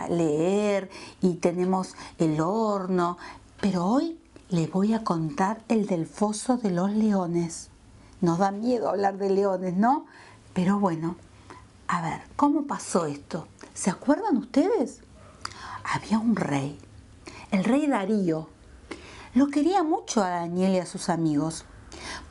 leer y tenemos el horno, pero hoy les voy a contar el del foso de los leones. Nos da miedo hablar de leones, ¿no? Pero bueno, a ver, ¿cómo pasó esto? ¿Se acuerdan ustedes? Había un rey, el rey Darío. Lo quería mucho a Daniel y a sus amigos,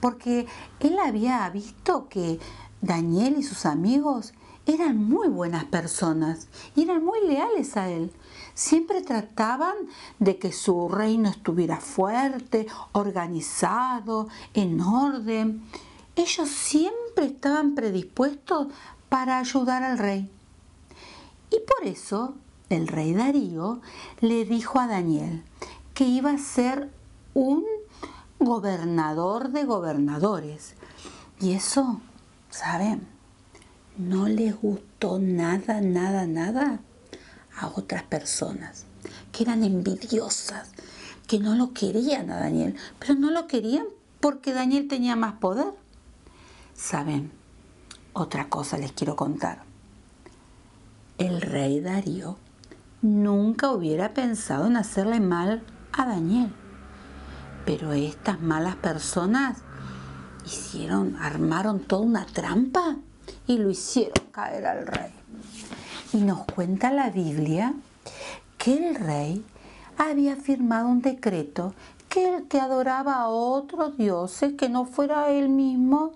porque él había visto que Daniel y sus amigos eran muy buenas personas y eran muy leales a él. Siempre trataban de que su reino estuviera fuerte, organizado, en orden. Ellos siempre estaban predispuestos para ayudar al rey. Y por eso el rey Darío le dijo a Daniel que iba a ser un gobernador de gobernadores. Y eso, ¿saben? No les gustó nada a otras personas que eran envidiosas, que no lo querían a Daniel, pero no lo querían porque Daniel tenía más poder. ¿Saben? Otra cosa les quiero contar. El rey Darío nunca hubiera pensado en hacerle mal a Daniel, pero estas malas personas armaron toda una trampa y lo hicieron caer al rey. Y nos cuenta la Biblia que el rey había firmado un decreto que el que adoraba a otros dioses que no fuera él mismo,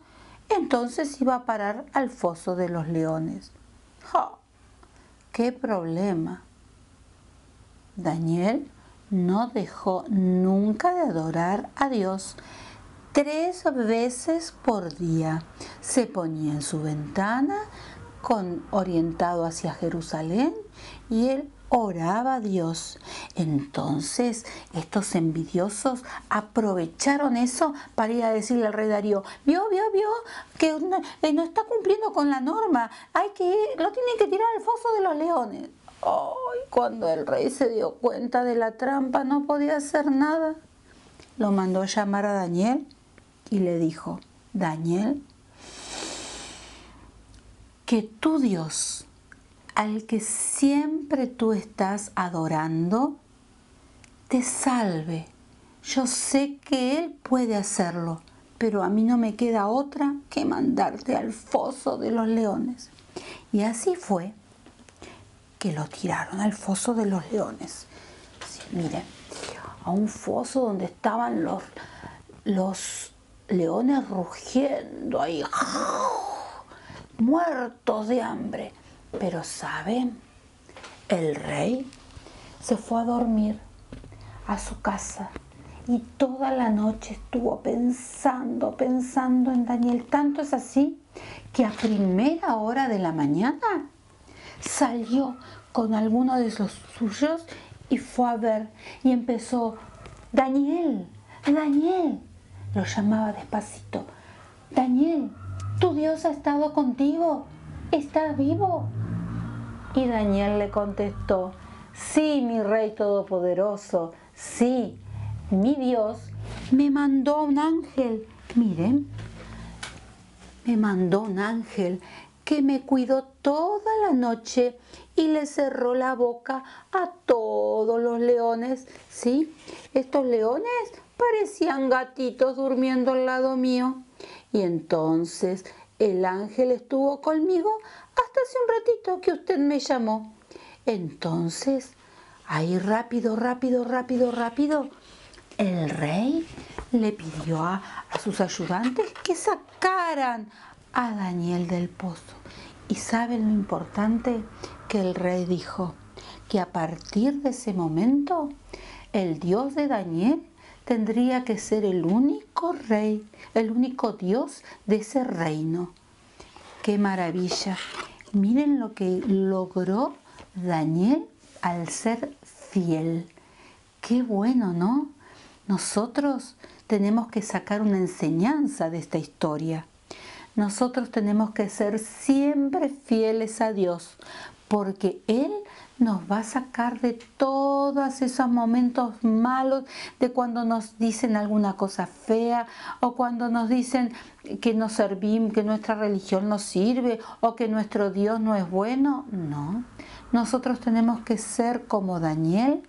entonces iba a parar al foso de los leones. ¡Oh! ¡Qué problema! Daniel no dejó nunca de adorar a Dios. 3 veces por día se ponía en su ventana orientado hacia Jerusalén y él oraba a Dios. Entonces estos envidiosos aprovecharon eso para ir a decirle al rey Darío: vio que no está cumpliendo con la norma, lo tienen que tirar al foso de los leones. Cuando el rey se dio cuenta de la trampa no podía hacer nada. Lo mandó llamar a Daniel y le dijo: Daniel, que tu Dios, al que siempre tú estás adorando, te salve. Yo sé que Él puede hacerlo, pero a mí no me queda otra que mandarte al foso de los leones. Y así fue que lo tiraron al foso de los leones. Sí, miren, a un foso donde estaban los leones rugiendo ahí, muertos de hambre. Pero ¿saben? El rey se fue a dormir a su casa y toda la noche estuvo pensando en Daniel. Tanto es así que a primera hora de la mañana salió con alguno de los suyos y fue a ver y empezó: Daniel, lo llamaba despacito: Daniel, tu Dios ha estado contigo, ¿estás vivo? Y Daniel le contestó: sí, mi Rey Todopoderoso, sí, mi Dios me mandó un ángel. Miren, me mandó un ángel que me cuidó toda la noche y le cerró la boca a todos los leones, ¿sí? Estos leones parecían gatitos durmiendo al lado mío. Y entonces el ángel estuvo conmigo hasta hace un ratito que usted me llamó. Entonces, ahí rápido, el rey le pidió a sus ayudantes que sacaran a Daniel del pozo. ¿Y saben lo importante? Que el rey dijo que a partir de ese momento el Dios de Daniel tendría que ser el único rey, el único Dios de ese reino. ¡Qué maravilla! Miren lo que logró Daniel al ser fiel. ¡Qué bueno!, ¿no? Nosotros tenemos que sacar una enseñanza de esta historia. Nosotros tenemos que ser siempre fieles a Dios, porque Él nos va a sacar de todos esos momentos malos, de cuando nos dicen alguna cosa fea, o cuando nos dicen que no servimos, que nuestra religión no sirve, o que nuestro Dios no es bueno. No, nosotros tenemos que ser como Daniel,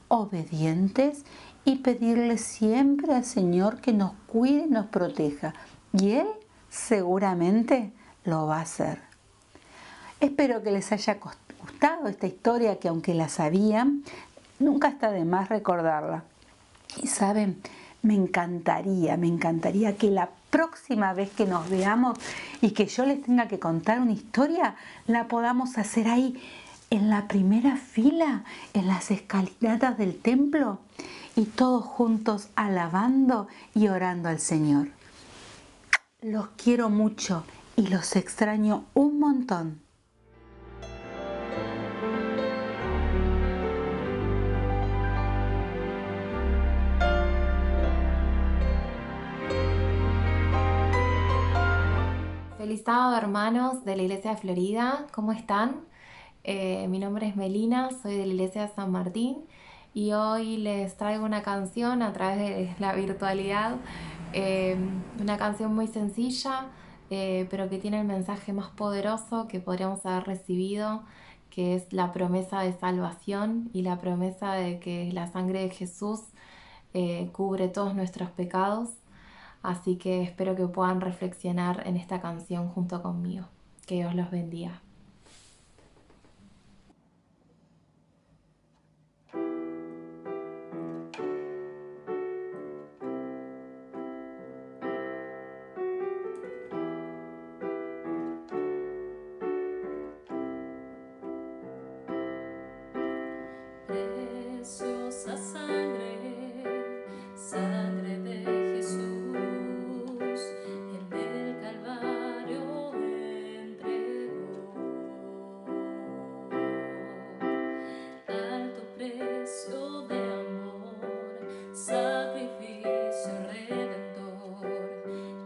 obedientes, y pedirle siempre al Señor que nos cuide y nos proteja. Y Él seguramente lo va a hacer. Espero que les haya gustado esta historia, que aunque la sabían, nunca está de más recordarla. Y saben, me encantaría que la próxima vez que nos veamos y que yo les tenga que contar una historia, la podamos hacer ahí, en la primera fila, en las escalinatas del templo, y todos juntos alabando y orando al Señor. Los quiero mucho y los extraño un montón. Feliz sábado, hermanos de la Iglesia de Florida, ¿cómo están? Mi nombre es Melina, soy de la Iglesia de San Martín y hoy les traigo una canción a través de la virtualidad, una canción muy sencilla, pero que tiene el mensaje más poderoso que podríamos haber recibido, que es la promesa de salvación y la promesa de que la sangre de Jesús cubre todos nuestros pecados. Así que espero que puedan reflexionar en esta canción junto conmigo. Que Dios los bendiga. Preciosa sangre, sangre de Jesús, en el Calvario entregó. Alto precio de amor, sacrificio redentor,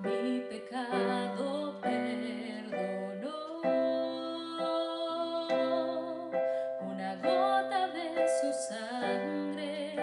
mi pecado perdonó. Una gota de su sangre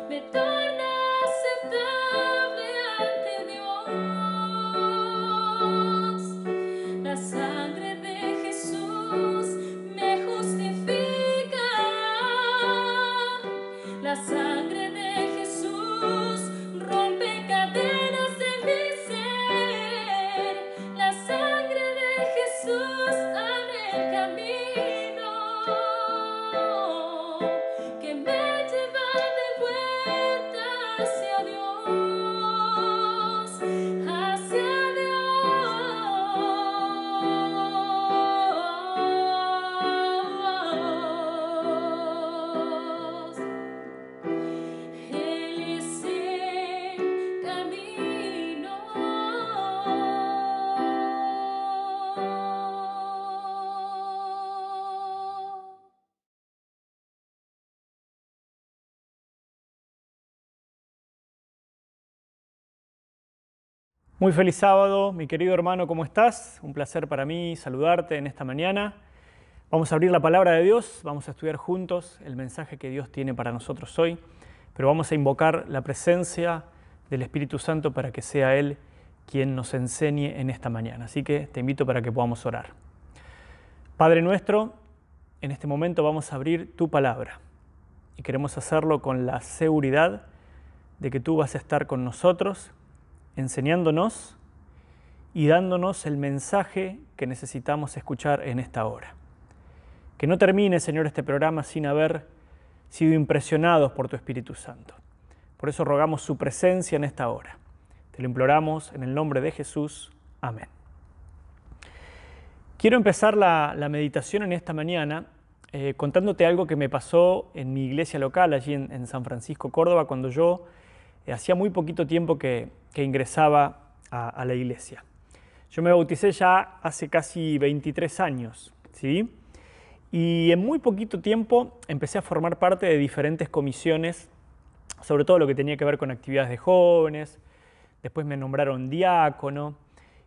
me torna aceptable ante Dios. La sangre de Jesús me justifica. La sangre de Jesús rompe cadenas de mi ser. La sangre de Jesús abre el camino que me lleva de vuelta hacia Dios, hacia Dios. Él es el camino. Muy feliz sábado, mi querido hermano, ¿cómo estás? Un placer para mí saludarte en esta mañana. Vamos a abrir la palabra de Dios, vamos a estudiar juntos el mensaje que Dios tiene para nosotros hoy, pero vamos a invocar la presencia del Espíritu Santo para que sea Él quien nos enseñe en esta mañana. Así que te invito para que podamos orar. Padre nuestro, en este momento vamos a abrir tu palabra y queremos hacerlo con la seguridad de que tú vas a estar con nosotros, enseñándonos y dándonos el mensaje que necesitamos escuchar en esta hora. Que no termine, Señor, este programa sin haber sido impresionados por tu Espíritu Santo. Por eso rogamos su presencia en esta hora. Te lo imploramos en el nombre de Jesús. Amén. Quiero empezar la meditación en esta mañana contándote algo que me pasó en mi iglesia local, allí en San Francisco, Córdoba, cuando yo hacía muy poquito tiempo que ingresaba a la iglesia. Yo me bauticé ya hace casi 23 años, ¿sí? Y en muy poquito tiempo empecé a formar parte de diferentes comisiones, sobre todo lo que tenía que ver con actividades de jóvenes. Después me nombraron diácono.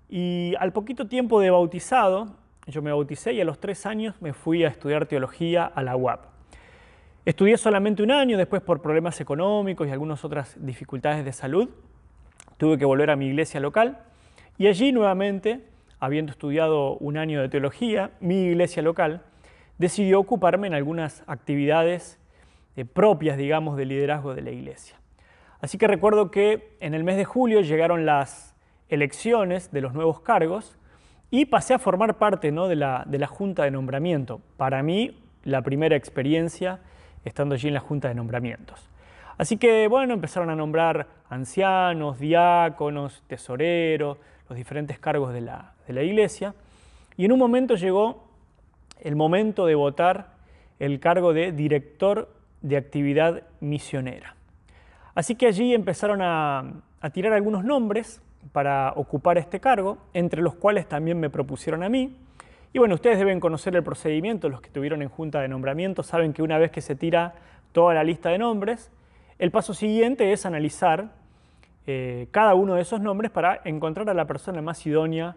Y al poquito tiempo de bautizado, yo me bauticé y a los 3 años me fui a estudiar teología a la UAP. Estudié solamente un año, después por problemas económicos y algunas otras dificultades de salud, tuve que volver a mi iglesia local y allí nuevamente, habiendo estudiado un año de teología, mi iglesia local decidió ocuparme en algunas actividades propias, digamos, de liderazgo de la iglesia. Así que recuerdo que en el mes de julio llegaron las elecciones de los nuevos cargos y pasé a formar parte, ¿no?, de la Junta de Nombramiento. Para mí, la primera experiencia estando allí en la Junta de Nombramientos. Así que, bueno, empezaron a nombrar ancianos, diáconos, tesoreros, los diferentes cargos de la iglesia. Y en un momento llegó el momento de votar el cargo de director de actividad misionera. Así que allí empezaron a tirar algunos nombres para ocupar este cargo, entre los cuales también me propusieron a mí. Y bueno, ustedes deben conocer el procedimiento, los que estuvieron en Junta de Nombramiento saben que una vez que se tira toda la lista de nombres, el paso siguiente es analizar cada uno de esos nombres para encontrar a la persona más idónea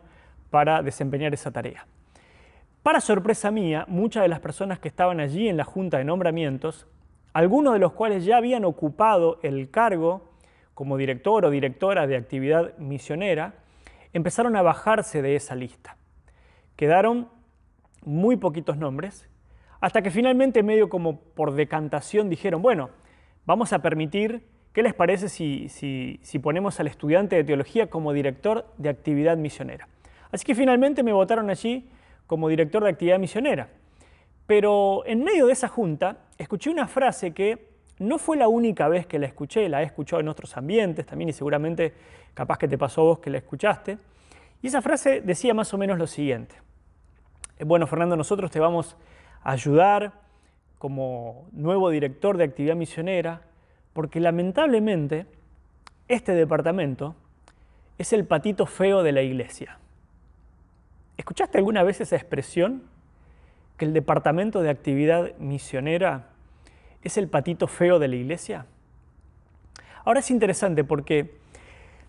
para desempeñar esa tarea. Para sorpresa mía, muchas de las personas que estaban allí en la Junta de Nombramientos, algunos de los cuales ya habían ocupado el cargo como director o directora de actividad misionera, empezaron a bajarse de esa lista. Quedaron muy poquitos nombres, hasta que finalmente, medio como por decantación, dijeron, bueno, vamos a permitir, ¿qué les parece si ponemos al estudiante de teología como director de actividad misionera? Así que finalmente me votaron allí como director de actividad misionera. Pero en medio de esa junta, escuché una frase que no fue la única vez que la escuché, la he escuchado en otros ambientes también y seguramente capaz que te pasó a vos que la escuchaste. Y esa frase decía más o menos lo siguiente. Bueno, Fernando, nosotros te vamos a ayudar como nuevo director de actividad misionera porque lamentablemente este departamento es el patito feo de la iglesia. ¿Escuchaste alguna vez esa expresión? Que el departamento de actividad misionera es el patito feo de la iglesia. Ahora es interesante porque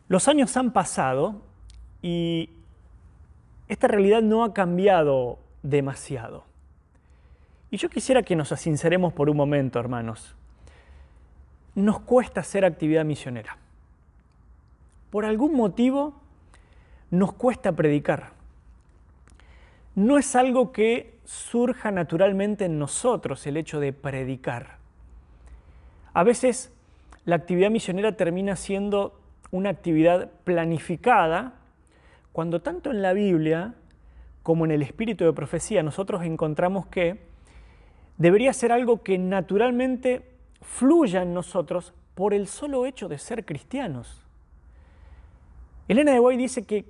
los años han pasado y esta realidad no ha cambiado demasiado. Y yo quisiera que nos sinceremos por un momento, hermanos. nos cuesta hacer actividad misionera. Por algún motivo nos cuesta predicar. No es algo que surja naturalmente en nosotros el hecho de predicar. A veces la actividad misionera termina siendo una actividad planificada, cuando tanto en la Biblia como en el espíritu de profecía nosotros encontramos que debería ser algo que naturalmente fluya en nosotros por el solo hecho de ser cristianos. Elena de White dice que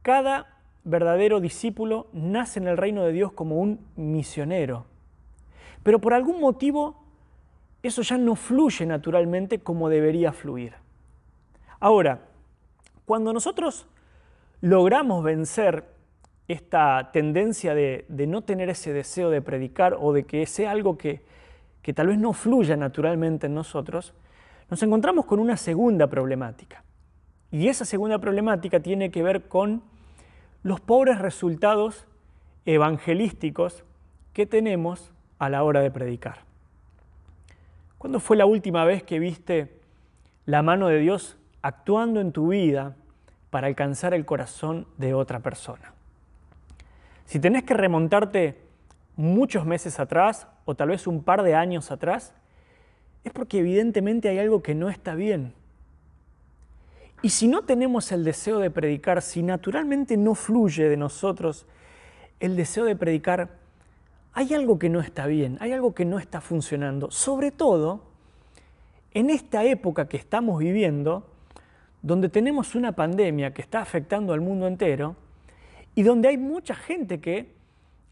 cada verdadero discípulo nace en el reino de Dios como un misionero, pero por algún motivo eso ya no fluye naturalmente como debería fluir. Ahora, cuando nosotros logramos vencer esta tendencia de no tener ese deseo de predicar o de que sea algo que tal vez no fluya naturalmente en nosotros, nos encontramos con una segunda problemática. Y esa segunda problemática tiene que ver con los pobres resultados evangelísticos que tenemos a la hora de predicar. ¿Cuándo fue la última vez que viste la mano de Dios actuando en tu vida para alcanzar el corazón de otra persona? Si tenés que remontarte muchos meses atrás o tal vez un par de años atrás, es porque evidentemente hay algo que no está bien. Y si no tenemos el deseo de predicar, si naturalmente no fluye de nosotros el deseo de predicar, hay algo que no está bien, hay algo que no está funcionando. Sobre todo en esta época que estamos viviendo, donde tenemos una pandemia que está afectando al mundo entero y donde hay mucha gente que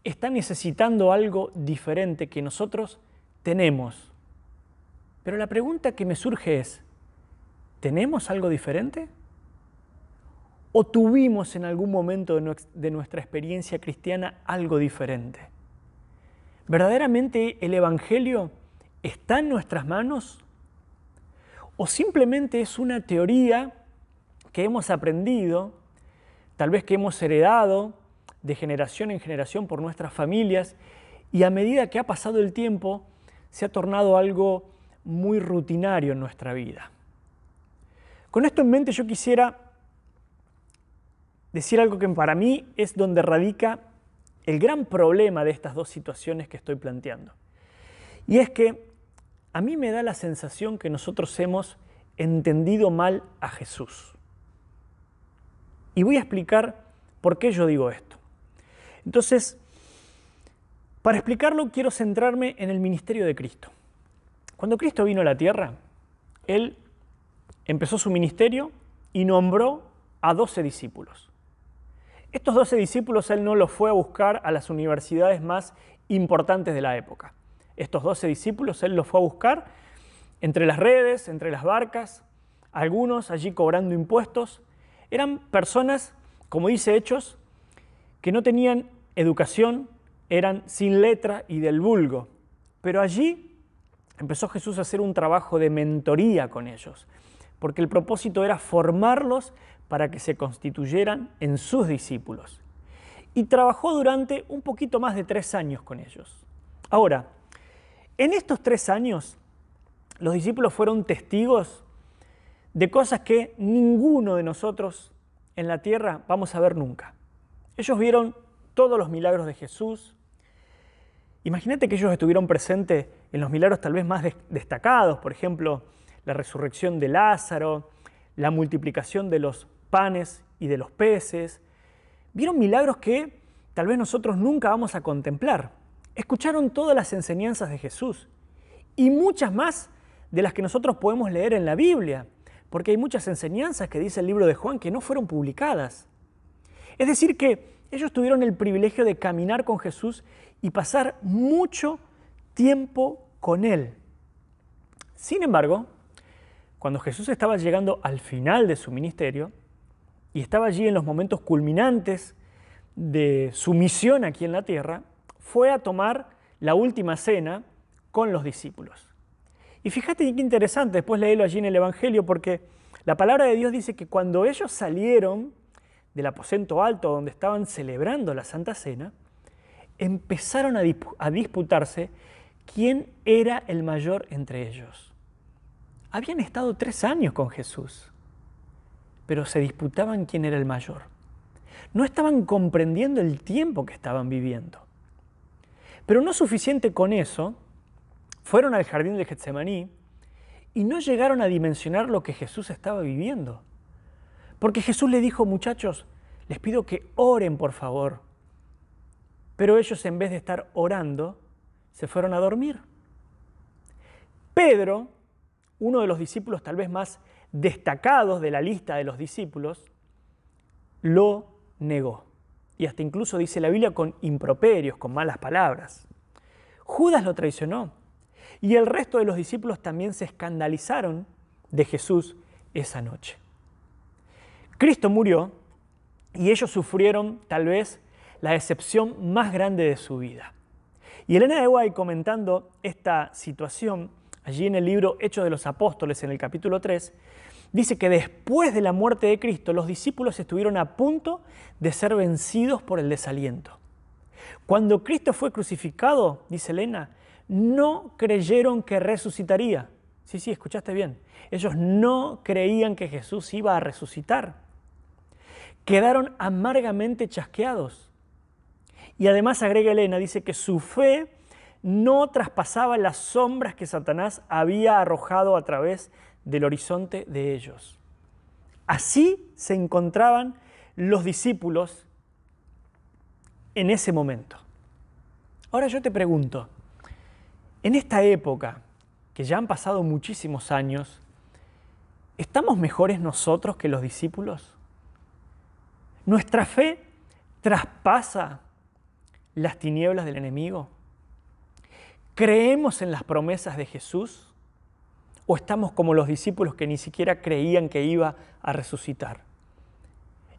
está necesitando algo diferente que nosotros tenemos. Pero la pregunta que me surge es, ¿tenemos algo diferente? ¿O tuvimos en algún momento de nuestra experiencia cristiana algo diferente? ¿Verdaderamente el Evangelio está en nuestras manos? ¿O simplemente es una teoría que hemos aprendido, tal vez que hemos heredado de generación en generación por nuestras familias, y a medida que ha pasado el tiempo se ha tornado algo muy rutinario en nuestra vida? Con esto en mente yo quisiera decir algo que para mí es donde radica el gran problema de estas dos situaciones que estoy planteando. Y es que a mí me da la sensación que nosotros hemos entendido mal a Jesús. Y voy a explicar por qué yo digo esto. Entonces, para explicarlo quiero centrarme en el ministerio de Cristo. Cuando Cristo vino a la tierra, Él empezó su ministerio y nombró a 12 discípulos. Estos 12 discípulos Él no los fue a buscar a las universidades más importantes de la época. Estos 12 discípulos Él los fue a buscar entre las redes, entre las barcas, algunos allí cobrando impuestos. Eran personas, como dice Hechos, que no tenían educación, eran sin letra y del vulgo. Pero allí empezó Jesús a hacer un trabajo de mentoría con ellos, porque el propósito era formarlos para que se constituyeran en sus discípulos. Y trabajó durante un poquito más de 3 años con ellos. Ahora, en estos 3 años, los discípulos fueron testigos de cosas que ninguno de nosotros en la tierra vamos a ver nunca. Ellos vieron todos los milagros de Jesús. Imagínate que ellos estuvieron presentes en los milagros tal vez más destacados, por ejemplo, la resurrección de Lázaro, la multiplicación de los panes y de los peces. Vieron milagros que tal vez nosotros nunca vamos a contemplar. Escucharon todas las enseñanzas de Jesús y muchas más de las que nosotros podemos leer en la Biblia, porque hay muchas enseñanzas que dice el libro de Juan que no fueron publicadas. Es decir, que ellos tuvieron el privilegio de caminar con Jesús y pasar mucho tiempo con Él. Sin embargo, cuando Jesús estaba llegando al final de su ministerio y estaba allí en los momentos culminantes de su misión aquí en la tierra, fue a tomar la última cena con los discípulos. Y fíjate qué interesante, después léelo allí en el Evangelio, porque la palabra de Dios dice que cuando ellos salieron del aposento alto donde estaban celebrando la Santa Cena, empezaron a disputarse quién era el mayor entre ellos. habían estado 3 años con Jesús, pero se disputaban quién era el mayor. No estaban comprendiendo el tiempo que estaban viviendo. Pero no suficiente con eso, fueron al jardín de Getsemaní y no llegaron a dimensionar lo que Jesús estaba viviendo. Porque Jesús le dijo, muchachos, les pido que oren por favor. Pero ellos, en vez de estar orando, se fueron a dormir. Pedro, uno de los discípulos tal vez más destacados de la lista de los discípulos, lo negó. Y hasta incluso dice la Biblia con improperios, con malas palabras. Judas lo traicionó. Y el resto de los discípulos también se escandalizaron de Jesús esa noche. Cristo murió y ellos sufrieron tal vez la decepción más grande de su vida. Y Elena de White, comentando esta situación, allí en el libro Hechos de los Apóstoles, en el capítulo 3, dice que después de la muerte de Cristo, los discípulos estuvieron a punto de ser vencidos por el desaliento. Cuando Cristo fue crucificado, dice Elena, no creyeron que resucitaría. Sí, escuchaste bien. Ellos no creían que Jesús iba a resucitar. Quedaron amargamente chasqueados. Y además, agrega Elena, dice que su fe no traspasaba las sombras que Satanás había arrojado a través del horizonte de ellos. Así se encontraban los discípulos en ese momento. Ahora yo te pregunto, en esta época, que ya han pasado muchísimos años, ¿estamos mejores nosotros que los discípulos? ¿Nuestra fe traspasa las tinieblas del enemigo? ¿Creemos en las promesas de Jesús? ¿O estamos como los discípulos que ni siquiera creían que iba a resucitar?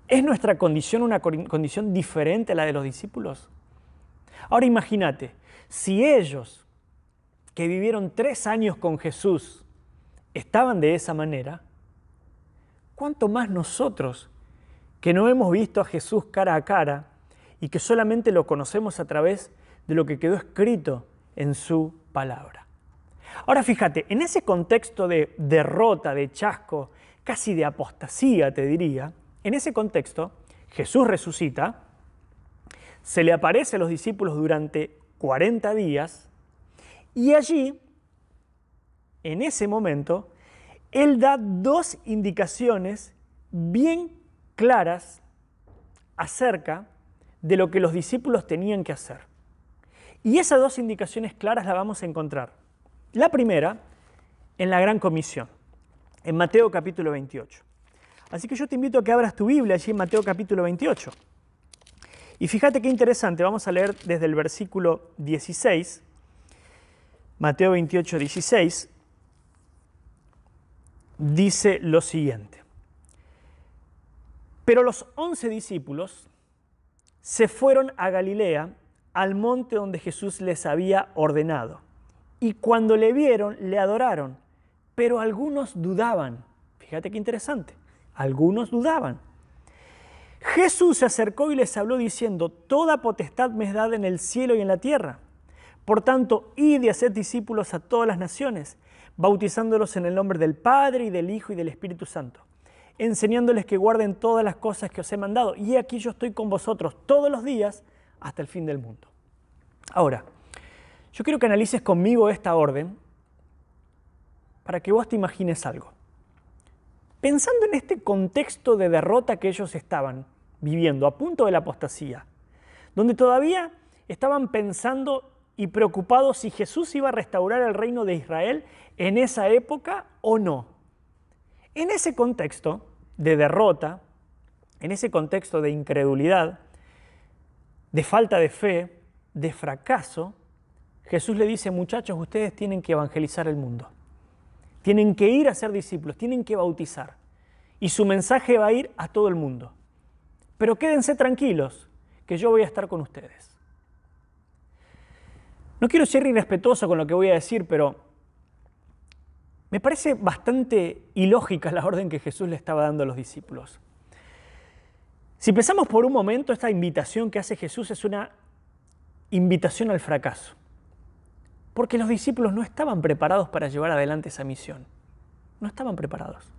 ¿Es nuestra condición una condición diferente a la de los discípulos? Ahora imagínate, si ellos que vivieron 3 años con Jesús estaban de esa manera, ¿cuánto más nosotros que no hemos visto a Jesús cara a cara y que solamente lo conocemos a través de lo que quedó escrito en su palabra? Ahora fíjate, en ese contexto de derrota, de chasco, casi de apostasía te diría, en ese contexto Jesús resucita, se le aparece a los discípulos durante 40 días y allí, en ese momento, Él da 2 indicaciones bien claras acerca de lo que los discípulos tenían que hacer. Y esas 2 indicaciones claras las vamos a encontrar. La primera, en la Gran Comisión, en Mateo capítulo 28. Así que yo te invito a que abras tu Biblia allí en Mateo capítulo 28. Y fíjate qué interesante, vamos a leer desde el versículo 16, Mateo 28, 16, dice lo siguiente. Pero los 11 discípulos se fueron a Galilea, al monte donde Jesús les había ordenado. Y cuando le vieron, le adoraron, pero algunos dudaban. Fíjate qué interesante, algunos dudaban. Jesús se acercó y les habló diciendo, toda potestad me es dada en el cielo y en la tierra. Por tanto, id y haced discípulos a todas las naciones, bautizándolos en el nombre del Padre y del Hijo y del Espíritu Santo, enseñándoles que guarden todas las cosas que os he mandado. Y aquí yo estoy con vosotros todos los días hasta el fin del mundo. Ahora, yo quiero que analices conmigo esta orden para que vos te imagines algo. Pensando en este contexto de derrota que ellos estaban viviendo, a punto de la apostasía, donde todavía estaban pensando y preocupados si Jesús iba a restaurar el reino de Israel en esa época o no. En ese contexto de derrota, en ese contexto de incredulidad, de falta de fe, de fracaso, Jesús le dice, muchachos, ustedes tienen que evangelizar el mundo. Tienen que ir a ser discípulos, tienen que bautizar. Y su mensaje va a ir a todo el mundo. Pero quédense tranquilos, que yo voy a estar con ustedes. No quiero ser irrespetuoso con lo que voy a decir, pero me parece bastante ilógica la orden que Jesús le estaba dando a los discípulos. Si pensamos por un momento, esta invitación que hace Jesús es una invitación al fracaso. Porque los discípulos no estaban preparados para llevar adelante esa misión. No estaban preparados.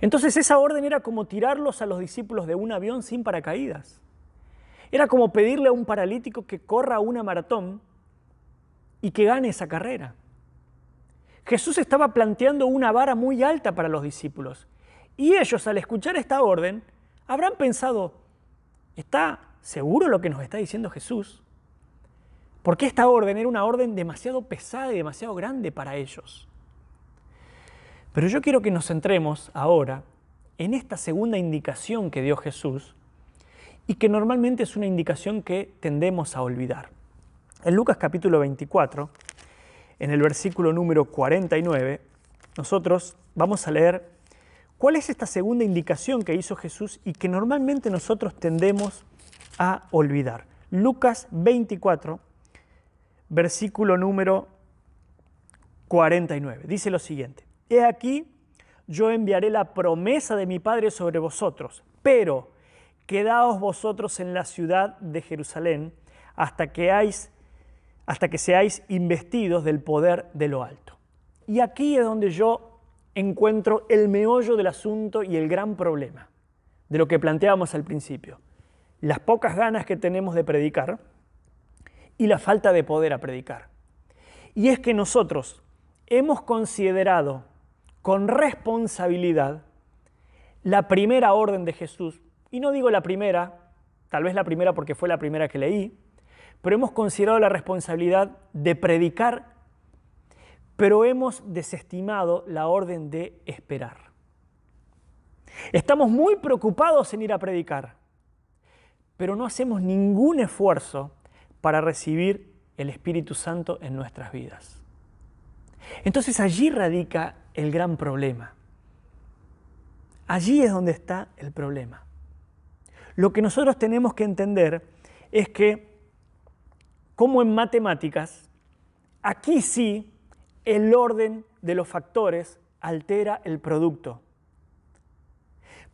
Entonces esa orden era como tirarlos a los discípulos de un avión sin paracaídas. Era como pedirle a un paralítico que corra una maratón y que gane esa carrera. Jesús estaba planteando una vara muy alta para los discípulos. Y ellos, al escuchar esta orden, habrán pensado, ¿está seguro lo que nos está diciendo Jesús? Porque esta orden era una orden demasiado pesada y demasiado grande para ellos. Pero yo quiero que nos centremos ahora en esta segunda indicación que dio Jesús y que normalmente es una indicación que tendemos a olvidar. En Lucas capítulo 24, en el versículo número 49, nosotros vamos a leer cuál es esta segunda indicación que hizo Jesús y que normalmente nosotros tendemos a olvidar. Lucas 24, versículo número 49. Dice lo siguiente: He aquí, yo enviaré la promesa de mi Padre sobre vosotros, pero quedaos vosotros en la ciudad de Jerusalén hasta que seáis investidos del poder de lo alto. Y aquí es donde yo encuentro el meollo del asunto y el gran problema de lo que planteábamos al principio. Las pocas ganas que tenemos de predicar y la falta de poder a predicar. Y es que nosotros hemos considerado con responsabilidad la primera orden de Jesús, y no digo la primera, tal vez la primera porque fue la primera que leí, pero hemos considerado la responsabilidad de predicar, pero hemos desestimado la orden de esperar. Estamos muy preocupados en ir a predicar, pero no hacemos ningún esfuerzo para recibir el Espíritu Santo en nuestras vidas. Entonces allí radica el gran problema. Allí es donde está el problema. Lo que nosotros tenemos que entender es que, como en matemáticas, aquí sí el orden de los factores altera el producto.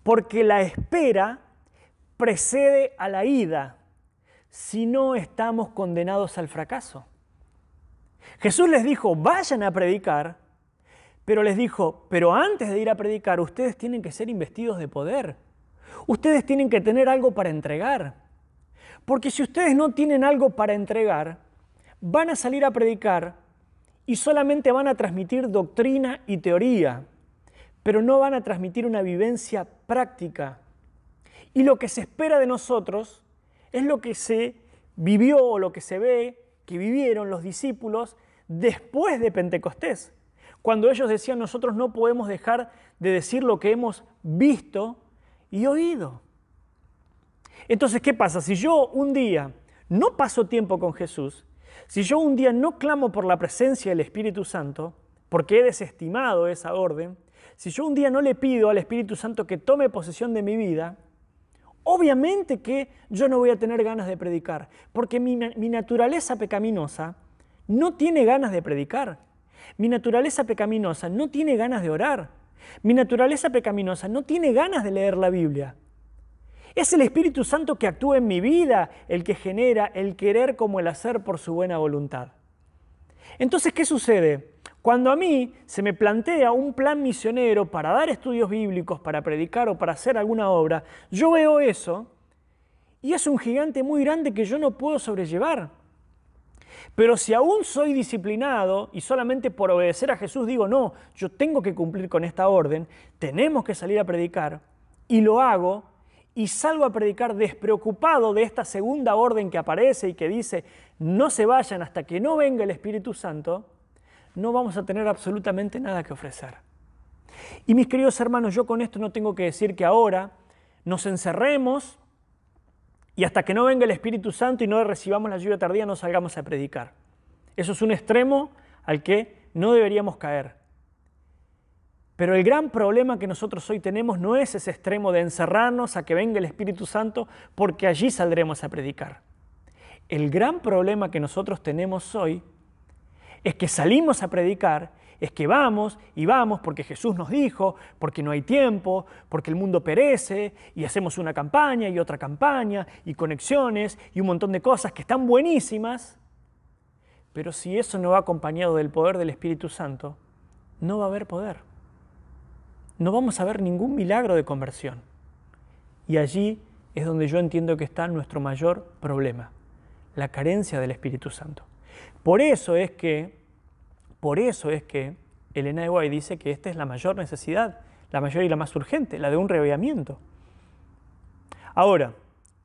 Porque la espera precede a la ida, si no estamos condenados al fracaso. Jesús les dijo, vayan a predicar, pero les dijo, pero antes de ir a predicar, ustedes tienen que ser investidos de poder. Ustedes tienen que tener algo para entregar. Porque si ustedes no tienen algo para entregar, van a salir a predicar y solamente van a transmitir doctrina y teoría, pero no van a transmitir una vivencia práctica. Y lo que se espera de nosotros es lo que se vivió o lo que se ve que vivieron los discípulos después de Pentecostés, cuando ellos decían, nosotros no podemos dejar de decir lo que hemos visto y oído. Entonces, ¿qué pasa? Si yo un día no paso tiempo con Jesús, si yo un día no clamo por la presencia del Espíritu Santo, porque he desestimado esa orden, si yo un día no le pido al Espíritu Santo que tome posesión de mi vida, obviamente que yo no voy a tener ganas de predicar, porque mi naturaleza pecaminosa no tiene ganas de predicar. Mi naturaleza pecaminosa no tiene ganas de orar. Mi naturaleza pecaminosa no tiene ganas de leer la Biblia. Es el Espíritu Santo que actúa en mi vida el que genera el querer como el hacer por su buena voluntad. Entonces, ¿qué sucede? Cuando a mí se me plantea un plan misionero para dar estudios bíblicos, para predicar o para hacer alguna obra, yo veo eso y es un gigante muy grande que yo no puedo sobrellevar. Pero si aún soy disciplinado y solamente por obedecer a Jesús digo, no, yo tengo que cumplir con esta orden, tenemos que salir a predicar, y lo hago, y salgo a predicar despreocupado de esta segunda orden que aparece y que dice, no se vayan hasta que no venga el Espíritu Santo, no vamos a tener absolutamente nada que ofrecer. Y mis queridos hermanos, yo con esto no tengo que decir que ahora nos encerremos y hasta que no venga el Espíritu Santo y no recibamos la lluvia tardía no salgamos a predicar. Eso es un extremo al que no deberíamos caer. Pero el gran problema que nosotros hoy tenemos no es ese extremo de encerrarnos a que venga el Espíritu Santo porque allí saldremos a predicar. El gran problema que nosotros tenemos hoy es que salimos a predicar, es que vamos y vamos porque Jesús nos dijo, porque no hay tiempo, porque el mundo perece y hacemos una campaña y otra campaña y conexiones y un montón de cosas que están buenísimas, pero si eso no va acompañado del poder del Espíritu Santo, no va a haber poder. no vamos a ver ningún milagro de conversión. Y allí es donde yo entiendo que está nuestro mayor problema, la carencia del Espíritu Santo. Por eso es que Elena de White dice que esta es la mayor necesidad, la mayor y la más urgente, la de un reavivamiento. Ahora,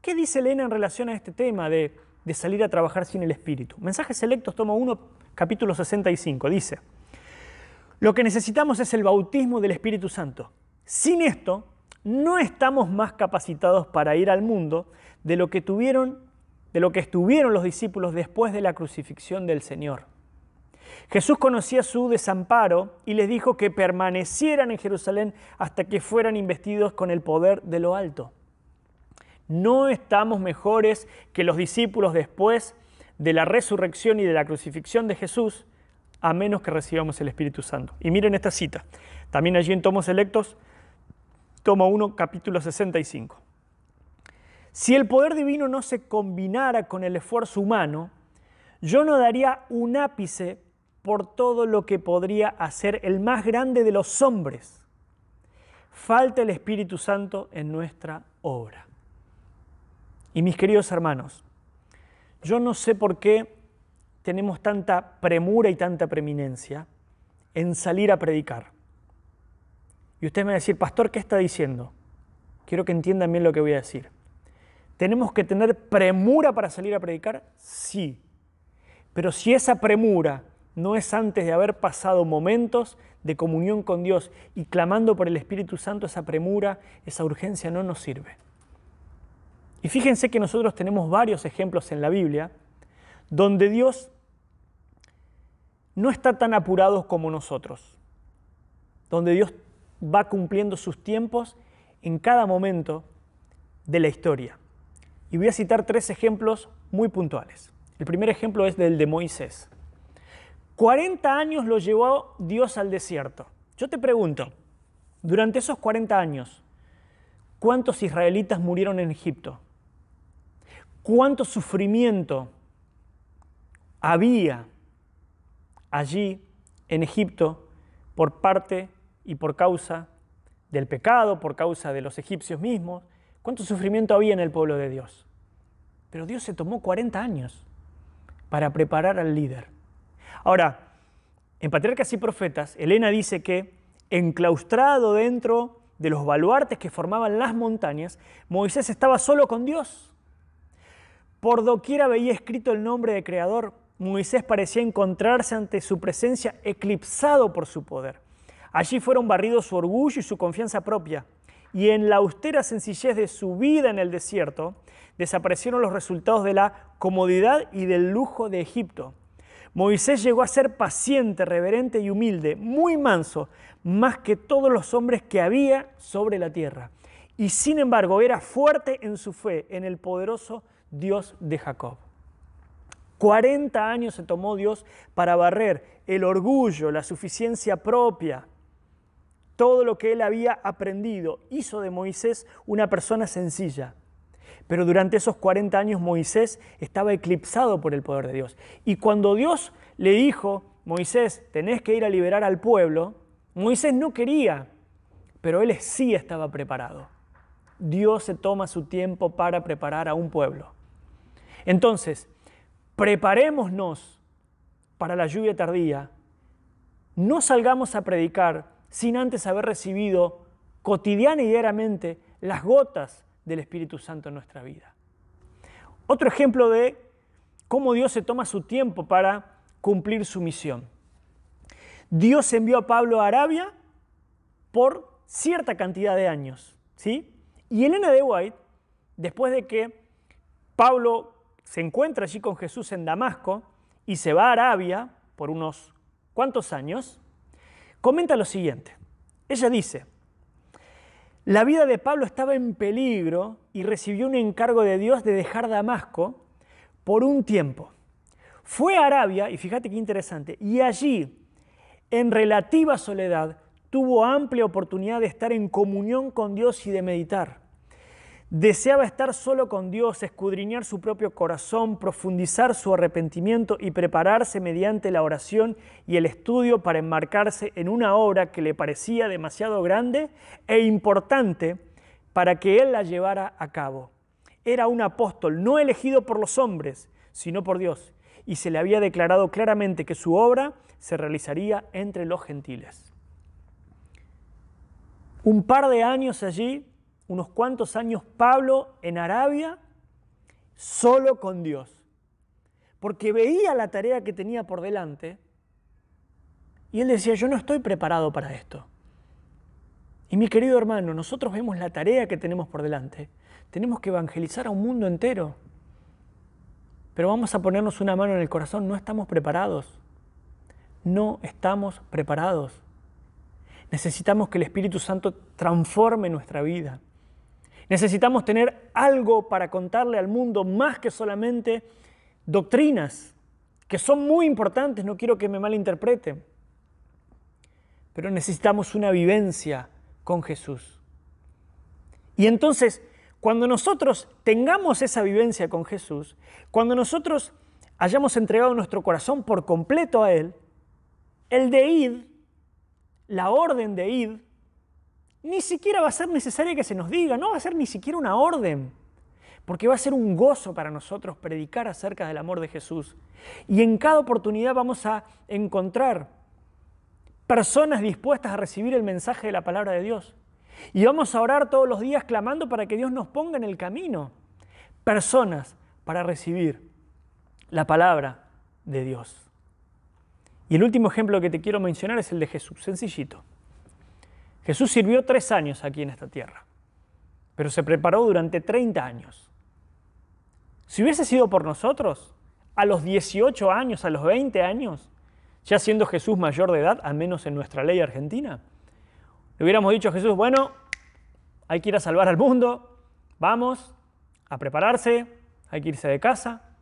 ¿qué dice Elena en relación a este tema de salir a trabajar sin el Espíritu? Mensajes Selectos, tomo 1, capítulo 65, dice: lo que necesitamos es el bautismo del Espíritu Santo. Sin esto, no estamos más capacitados para ir al mundo de lo que estuvieron los discípulos después de la crucifixión del Señor. Jesús conocía su desamparo y les dijo que permanecieran en Jerusalén hasta que fueran investidos con el poder de lo alto. No estamos mejores que los discípulos después de la resurrección y de la crucifixión de Jesús, a menos que recibamos el Espíritu Santo. Y miren esta cita, también allí en Tomos Selectos, tomo 1, capítulo 65. Si el poder divino no se combinara con el esfuerzo humano, yo no daría un ápice por todo lo que podría hacer el más grande de los hombres. Falta el Espíritu Santo en nuestra obra. Y mis queridos hermanos, yo no sé por qué tenemos tanta premura y tanta preeminencia en salir a predicar. Y usted me va a decir: pastor, ¿qué está diciendo? Quiero que entiendan bien lo que voy a decir. ¿Tenemos que tener premura para salir a predicar? Sí. Pero si esa premura no es antes de haber pasado momentos de comunión con Dios y clamando por el Espíritu Santo, esa premura, esa urgencia no nos sirve. Y fíjense que nosotros tenemos varios ejemplos en la Biblia donde Dios no está tan apurado como nosotros, donde Dios va cumpliendo sus tiempos en cada momento de la historia. Y voy a citar 3 ejemplos muy puntuales. El primer ejemplo es del de Moisés. 40 años lo llevó Dios al desierto. Yo te pregunto, durante esos 40 años, ¿cuántos israelitas murieron en Egipto? ¿Cuánto sufrimiento había allí en Egipto por parte y por causa del pecado, por causa de los egipcios mismos? ¿Cuánto sufrimiento había en el pueblo de Dios? Pero Dios se tomó 40 años para preparar al líder. Ahora, en Patriarcas y Profetas, Elena dice que enclaustrado dentro de los baluartes que formaban las montañas, Moisés estaba solo con Dios. Por doquiera veía escrito el nombre de Creador. Moisés parecía encontrarse ante su presencia eclipsado por su poder. Allí fueron barridos su orgullo y su confianza propia. Y en la austera sencillez de su vida en el desierto, desaparecieron los resultados de la comodidad y del lujo de Egipto. Moisés llegó a ser paciente, reverente y humilde, muy manso, más que todos los hombres que había sobre la tierra. Y sin embargo era fuerte en su fe en el poderoso Dios de Jacob. 40 años se tomó Dios para barrer el orgullo, la suficiencia propia. Todo lo que él había aprendido hizo de Moisés una persona sencilla. Pero durante esos 40 años Moisés estaba eclipsado por el poder de Dios. Y cuando Dios le dijo: Moisés, tenés que ir a liberar al pueblo, Moisés no quería, pero él sí estaba preparado. Dios se toma su tiempo para preparar a un pueblo. Entonces, preparémonos para la lluvia tardía. No salgamos a predicar sin antes haber recibido cotidiana y diariamente las gotas del Espíritu Santo en nuestra vida. Otro ejemplo de cómo Dios se toma su tiempo para cumplir su misión. Dios envió a Pablo a Arabia por cierta cantidad de años, ¿sí? Y Elena de White, después de que Pablo se encuentra allí con Jesús en Damasco y se va a Arabia por unos cuantos años, comenta lo siguiente. Ella dice: la vida de Pablo estaba en peligro y recibió un encargo de Dios de dejar Damasco por un tiempo. Fue a Arabia, y fíjate qué interesante, y allí, en relativa soledad, tuvo amplia oportunidad de estar en comunión con Dios y de meditar. Deseaba estar solo con Dios, escudriñar su propio corazón, profundizar su arrepentimiento y prepararse mediante la oración y el estudio para enmarcarse en una obra que le parecía demasiado grande e importante para que él la llevara a cabo. Era un apóstol no elegido por los hombres, sino por Dios, y se le había declarado claramente que su obra se realizaría entre los gentiles. Un par de años allí, unos cuantos años, Pablo en Arabia, solo con Dios, porque veía la tarea que tenía por delante y él decía, yo no estoy preparado para esto. Y mi querido hermano, nosotros vemos la tarea que tenemos por delante. Tenemos que evangelizar a un mundo entero. Pero vamos a ponernos una mano en el corazón, no estamos preparados. No estamos preparados. Necesitamos que el Espíritu Santo transforme nuestra vida. Necesitamos tener algo para contarle al mundo más que solamente doctrinas, que son muy importantes, no quiero que me malinterpreten. Pero necesitamos una vivencia con Jesús. Y entonces, cuando nosotros tengamos esa vivencia con Jesús, cuando nosotros hayamos entregado nuestro corazón por completo a Él, el de id, la orden de id, ni siquiera va a ser necesario que se nos diga, no va a ser ni siquiera una orden, porque va a ser un gozo para nosotros predicar acerca del amor de Jesús. Y en cada oportunidad vamos a encontrar personas dispuestas a recibir el mensaje de la palabra de Dios. Y vamos a orar todos los días clamando para que Dios nos ponga en el camino personas para recibir la palabra de Dios. Y el último ejemplo que te quiero mencionar es el de Jesús, sencillito. Jesús sirvió 3 años aquí en esta tierra, pero se preparó durante 30 años. Si hubiese sido por nosotros, a los 18 años, a los 20 años, ya siendo Jesús mayor de edad, al menos en nuestra ley argentina, le hubiéramos dicho a Jesús, bueno, hay que ir a salvar al mundo, vamos a prepararse, hay que irse de casa,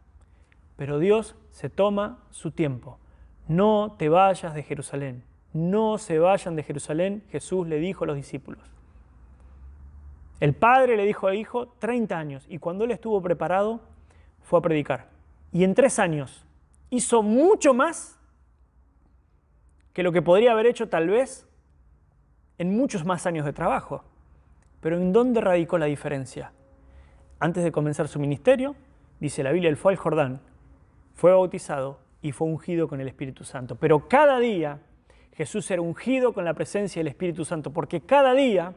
pero Dios se toma su tiempo. No te vayas de Jerusalén. No se vayan de Jerusalén, Jesús le dijo a los discípulos. El Padre le dijo al Hijo 30 años y cuando Él estuvo preparado fue a predicar. Y en 3 años hizo mucho más que lo que podría haber hecho tal vez en muchos más años de trabajo. Pero ¿en dónde radicó la diferencia? Antes de comenzar su ministerio, dice la Biblia, Él fue al Jordán, fue bautizado y fue ungido con el Espíritu Santo. Pero cada día Jesús era ungido con la presencia del Espíritu Santo, porque cada día,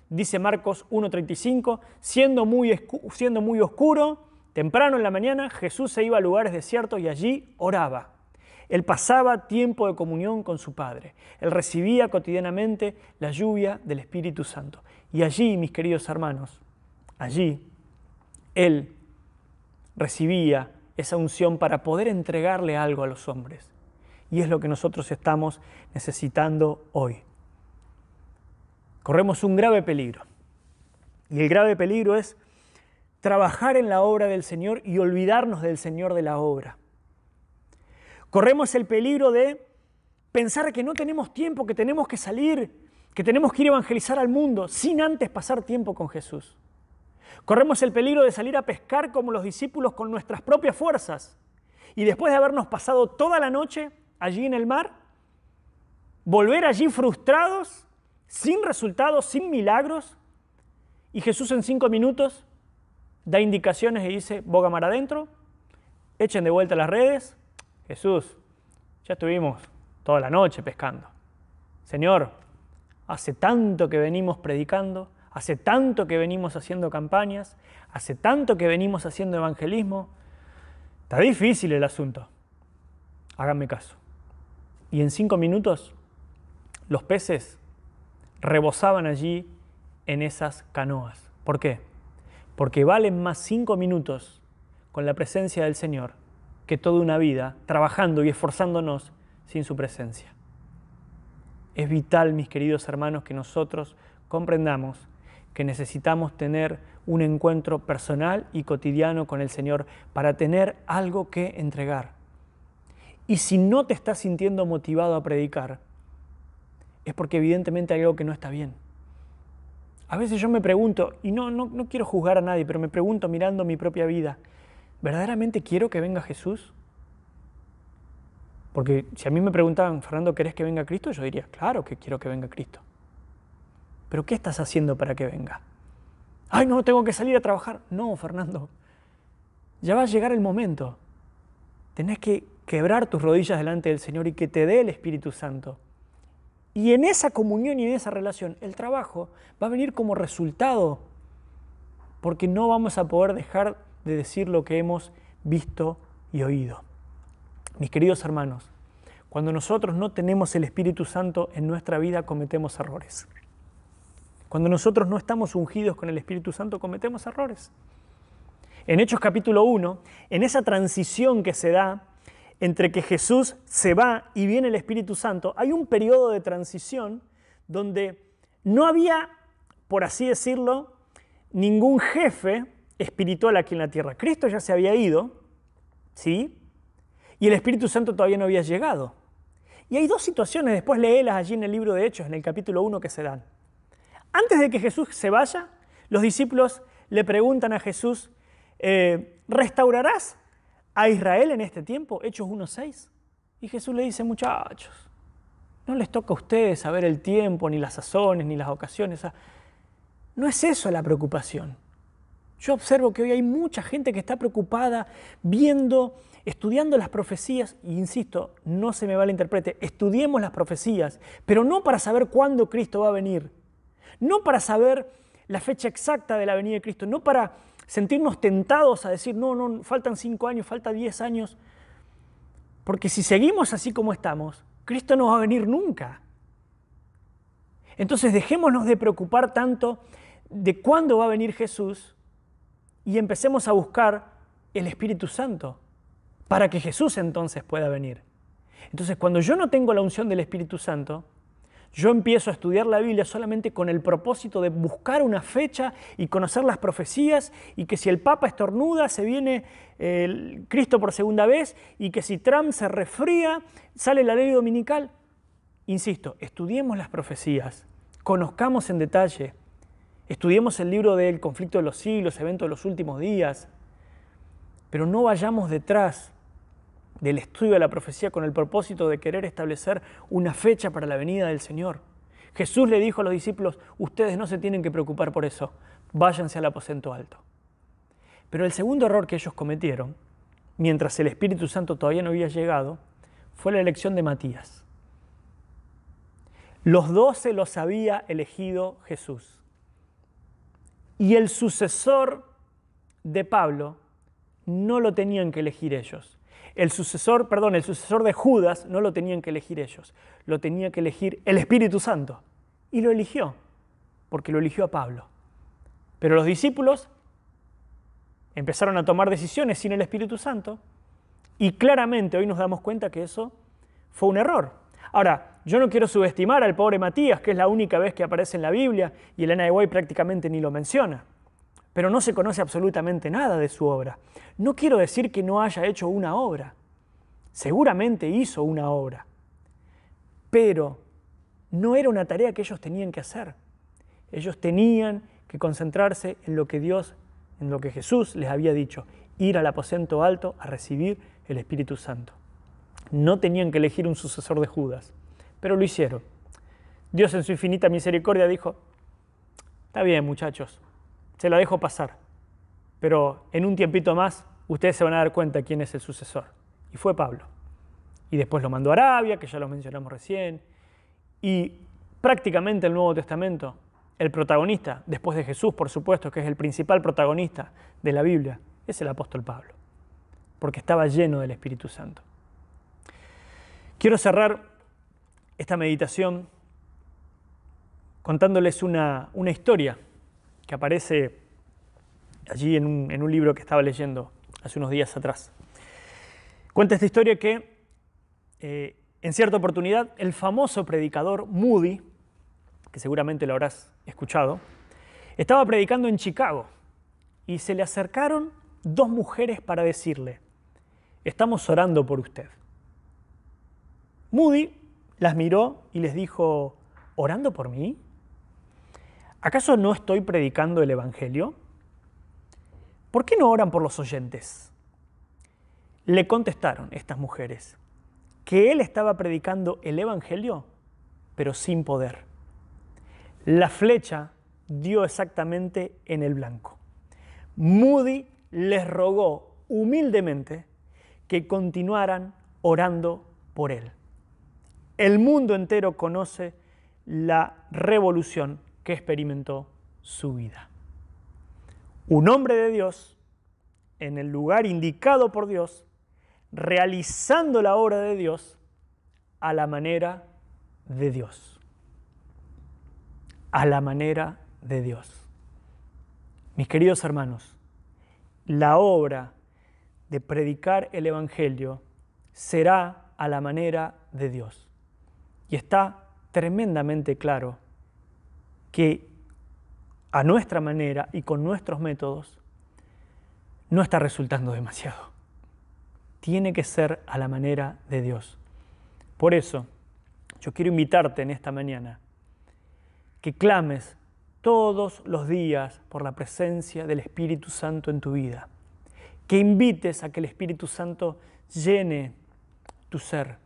dice Marcos 1:35, siendo muy oscuro, temprano en la mañana, Jesús se iba a lugares desiertos y allí oraba. Él pasaba tiempo de comunión con su Padre. Él recibía cotidianamente la lluvia del Espíritu Santo. Y allí, mis queridos hermanos, allí Él recibía esa unción para poder entregarle algo a los hombres. Y es lo que nosotros estamos necesitando hoy. Corremos un grave peligro. Y el grave peligro es trabajar en la obra del Señor y olvidarnos del Señor de la obra. Corremos el peligro de pensar que no tenemos tiempo, que tenemos que salir, que tenemos que ir a evangelizar al mundo sin antes pasar tiempo con Jesús. Corremos el peligro de salir a pescar como los discípulos con nuestras propias fuerzas y después de habernos pasado toda la noche allí en el mar, volver allí frustrados, sin resultados, sin milagros, y Jesús en 5 minutos da indicaciones y dice, boga mar adentro, echen de vuelta las redes. Jesús, ya estuvimos toda la noche pescando. Señor, hace tanto que venimos predicando, hace tanto que venimos haciendo campañas, hace tanto que venimos haciendo evangelismo. Está difícil el asunto. Háganme caso. Y en 5 minutos los peces rebosaban allí en esas canoas. ¿Por qué? Porque valen más 5 minutos con la presencia del Señor que toda una vida trabajando y esforzándonos sin su presencia. Es vital, mis queridos hermanos, que nosotros comprendamos que necesitamos tener un encuentro personal y cotidiano con el Señor para tener algo que entregar. Y si no te estás sintiendo motivado a predicar, es porque evidentemente hay algo que no está bien. A veces yo me pregunto, y no quiero juzgar a nadie, pero me pregunto mirando mi propia vida, ¿verdaderamente quiero que venga Jesús? Porque si a mí me preguntaban, Fernando, ¿querés que venga Cristo? Yo diría, claro que quiero que venga Cristo. ¿Pero qué estás haciendo para que venga? ¡Ay, no, tengo que salir a trabajar! No, Fernando, ya va a llegar el momento. Tenés que quebrar tus rodillas delante del Señor y que te dé el Espíritu Santo. Y en esa comunión y en esa relación, el trabajo va a venir como resultado, porque no vamos a poder dejar de decir lo que hemos visto y oído. Mis queridos hermanos, cuando nosotros no tenemos el Espíritu Santo en nuestra vida, cometemos errores. Cuando nosotros no estamos ungidos con el Espíritu Santo, cometemos errores. En Hechos capítulo 1, en esa transición que se da entre que Jesús se va y viene el Espíritu Santo, hay un periodo de transición donde no había, por así decirlo, ningún jefe espiritual aquí en la tierra. Cristo ya se había ido, ¿sí? Y el Espíritu Santo todavía no había llegado. Y hay dos situaciones, después léelas allí en el libro de Hechos, en el capítulo 1, que se dan. Antes de que Jesús se vaya, los discípulos le preguntan a Jesús, ¿restaurarás a Israel en este tiempo? Hechos 1:6. Y Jesús le dice, muchachos, no les toca a ustedes saber el tiempo, ni las sazones, ni las ocasiones. No es eso la preocupación. Yo observo que hoy hay mucha gente que está preocupada viendo, estudiando las profecías, y insisto, no se me malinterprete, estudiemos las profecías, pero no para saber cuándo Cristo va a venir, no para saber la fecha exacta de la venida de Cristo, no para sentirnos tentados a decir, no, faltan 5 años, falta 10 años, porque si seguimos así como estamos, Cristo no va a venir nunca. Entonces dejémonos de preocupar tanto de cuándo va a venir Jesús y empecemos a buscar el Espíritu Santo para que Jesús entonces pueda venir. Entonces, cuando yo no tengo la unción del Espíritu Santo, yo empiezo a estudiar la Biblia solamente con el propósito de buscar una fecha y conocer las profecías, y que si el Papa estornuda se viene Cristo por segunda vez, y que si Trump se resfría sale la ley dominical. Insisto, estudiemos las profecías, conozcamos en detalle, estudiemos el libro del conflicto de los siglos, eventos de los últimos días, pero no vayamos detrás del estudio de la profecía con el propósito de querer establecer una fecha para la venida del Señor. Jesús le dijo a los discípulos, ustedes no se tienen que preocupar por eso, váyanse al aposento alto. Pero el segundo error que ellos cometieron, mientras el Espíritu Santo todavía no había llegado, fue la elección de Matías. Los 12 los había elegido Jesús. Y el sucesor de Pablo no lo tenían que elegir ellos. El sucesor de Judas no lo tenían que elegir ellos, lo tenía que elegir el Espíritu Santo. Y lo eligió, porque lo eligió a Pablo. Pero los discípulos empezaron a tomar decisiones sin el Espíritu Santo, y claramente hoy nos damos cuenta que eso fue un error. Ahora, yo no quiero subestimar al pobre Matías, que es la única vez que aparece en la Biblia, y Elena de White prácticamente ni lo menciona. Pero no se conoce absolutamente nada de su obra. No quiero decir que no haya hecho una obra. Seguramente hizo una obra. Pero no era una tarea que ellos tenían que hacer. Ellos tenían que concentrarse en lo que Dios, en lo que Jesús les había dicho, ir al aposento alto a recibir el Espíritu Santo. No tenían que elegir un sucesor de Judas, pero lo hicieron. Dios en su infinita misericordia dijo, está bien muchachos, se la dejo pasar, pero en un tiempito más ustedes se van a dar cuenta quién es el sucesor. Y fue Pablo. Y después lo mandó a Arabia, que ya lo mencionamos recién, y prácticamente el Nuevo Testamento, el protagonista, después de Jesús, por supuesto, que es el principal protagonista de la Biblia, es el apóstol Pablo, porque estaba lleno del Espíritu Santo. Quiero cerrar esta meditación contándoles una historia que aparece allí en un libro que estaba leyendo hace unos días atrás. Cuenta esta historia que en cierta oportunidad el famoso predicador Moody, que seguramente lo habrás escuchado, estaba predicando en Chicago y se le acercaron 2 mujeres para decirle, estamos orando por usted. Moody las miró y les dijo, ¿orando por mí? ¿Acaso no estoy predicando el Evangelio? ¿Por qué no oran por los oyentes? Le contestaron estas mujeres que él estaba predicando el Evangelio, pero sin poder. La flecha dio exactamente en el blanco. Moody les rogó humildemente que continuaran orando por él. El mundo entero conoce la revolución que experimentó su vida. Un hombre de Dios, en el lugar indicado por Dios, realizando la obra de Dios a la manera de Dios. A la manera de Dios. Mis queridos hermanos, la obra de predicar el Evangelio será a la manera de Dios. Y está tremendamente claro que a nuestra manera y con nuestros métodos no está resultando demasiado. Tiene que ser a la manera de Dios. Por eso, yo quiero invitarte en esta mañana que clames todos los días por la presencia del Espíritu Santo en tu vida. Que invites a que el Espíritu Santo llene tu ser.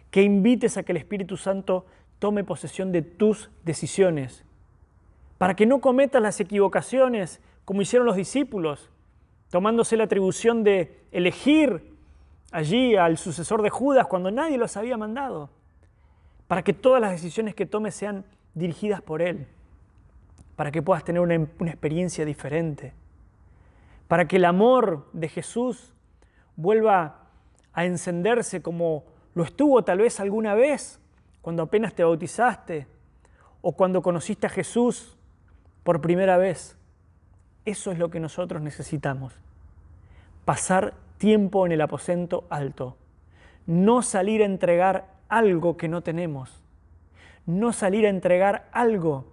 Que invites a que el Espíritu Santo tome posesión de tus decisiones. Para que no cometas las equivocaciones como hicieron los discípulos, tomándose la atribución de elegir allí al sucesor de Judas cuando nadie los había mandado. Para que todas las decisiones que tomes sean dirigidas por Él. Para que puedas tener una experiencia diferente. Para que el amor de Jesús vuelva a encenderse como lo estuvo tal vez alguna vez cuando apenas te bautizaste o cuando conociste a Jesús por primera vez. Eso es lo que nosotros necesitamos. Pasar tiempo en el aposento alto. No salir a entregar algo que no tenemos. No salir a entregar algo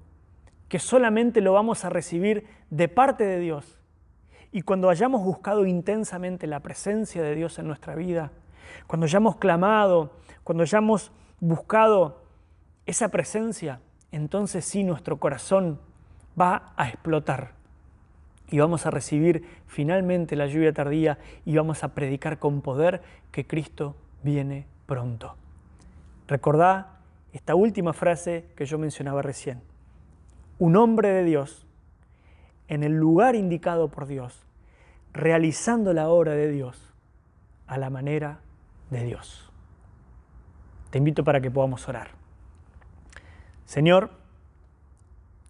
que solamente lo vamos a recibir de parte de Dios. Y cuando hayamos buscado intensamente la presencia de Dios en nuestra vida, cuando hayamos clamado, cuando hayamos buscado esa presencia, entonces sí nuestro corazón va a explotar y vamos a recibir finalmente la lluvia tardía y vamos a predicar con poder que Cristo viene pronto. Recordá esta última frase que yo mencionaba recién. Un hombre de Dios, en el lugar indicado por Dios, realizando la obra de Dios a la manera de Dios. Te invito para que podamos orar. Señor,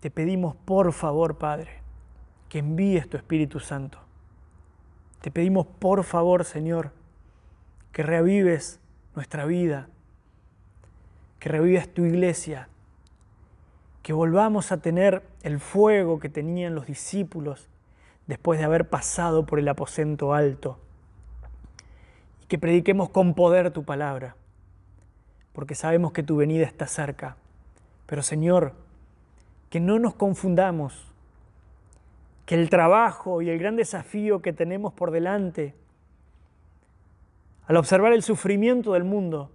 te pedimos por favor, Padre, que envíes tu Espíritu Santo. Te pedimos por favor, Señor, que reavives nuestra vida, que reavives tu iglesia, que volvamos a tener el fuego que tenían los discípulos después de haber pasado por el aposento alto, y que prediquemos con poder tu palabra, porque sabemos que tu venida está cerca. Pero Señor, que no nos confundamos, que el trabajo y el gran desafío que tenemos por delante, al observar el sufrimiento del mundo,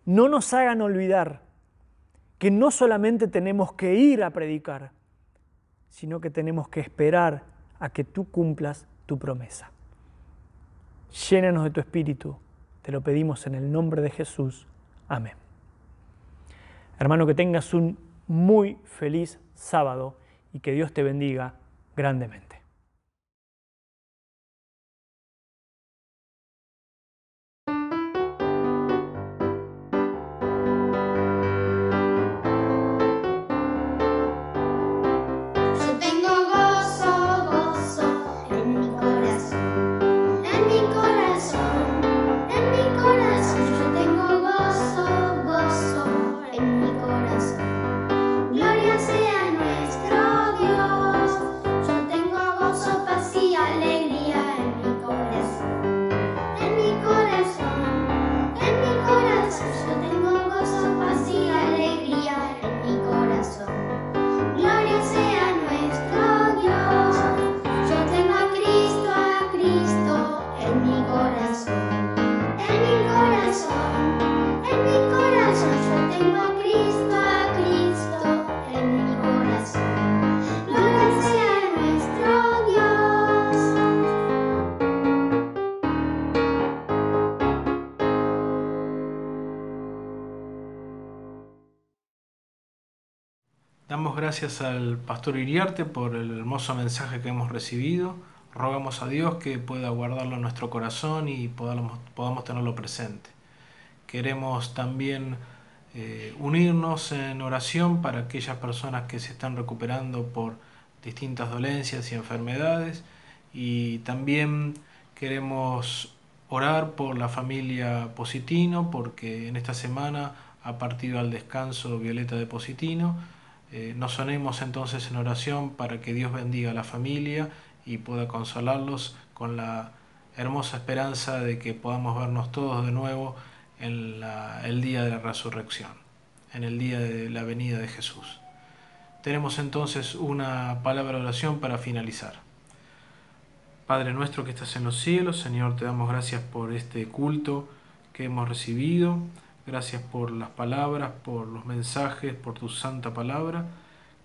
no nos hagan olvidar que no solamente tenemos que ir a predicar, sino que tenemos que esperar a que tú cumplas tu promesa. Llénanos de tu Espíritu, te lo pedimos en el nombre de Jesús. Amén. Hermano, que tengas un muy feliz sábado y que Dios te bendiga grandemente. Gloria sea nuestro Dios. Yo tengo Damos gracias al pastor Iriarte por el hermoso mensaje que hemos recibido. Rogamos a Dios que pueda guardarlo en nuestro corazón y podamos tenerlo presente. Queremos también unirnos en oración para aquellas personas que se están recuperando por distintas dolencias y enfermedades, y también queremos orar por la familia Positino, porque en esta semana ha partido al descanso Violeta de Positino. Nos unimos entonces en oración para que Dios bendiga a la familia y pueda consolarlos con la hermosa esperanza de que podamos vernos todos de nuevo en el día de la resurrección, en el día de la venida de Jesús. Tenemos entonces una palabra de oración para finalizar. Padre nuestro que estás en los cielos, Señor, te damos gracias por este culto que hemos recibido. Gracias por las palabras, por los mensajes, por tu santa palabra.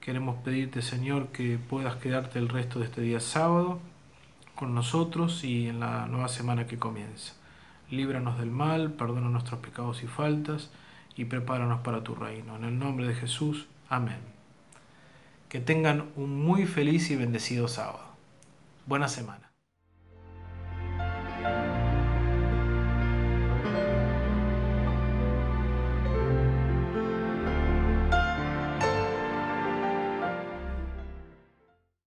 Queremos pedirte, Señor, que puedas quedarte el resto de este día sábado con nosotros y en la nueva semana que comienza. Líbranos del mal, perdona nuestros pecados y faltas y prepáranos para tu reino. En el nombre de Jesús, amén. Que tengan un muy feliz y bendecido sábado. Buena semana.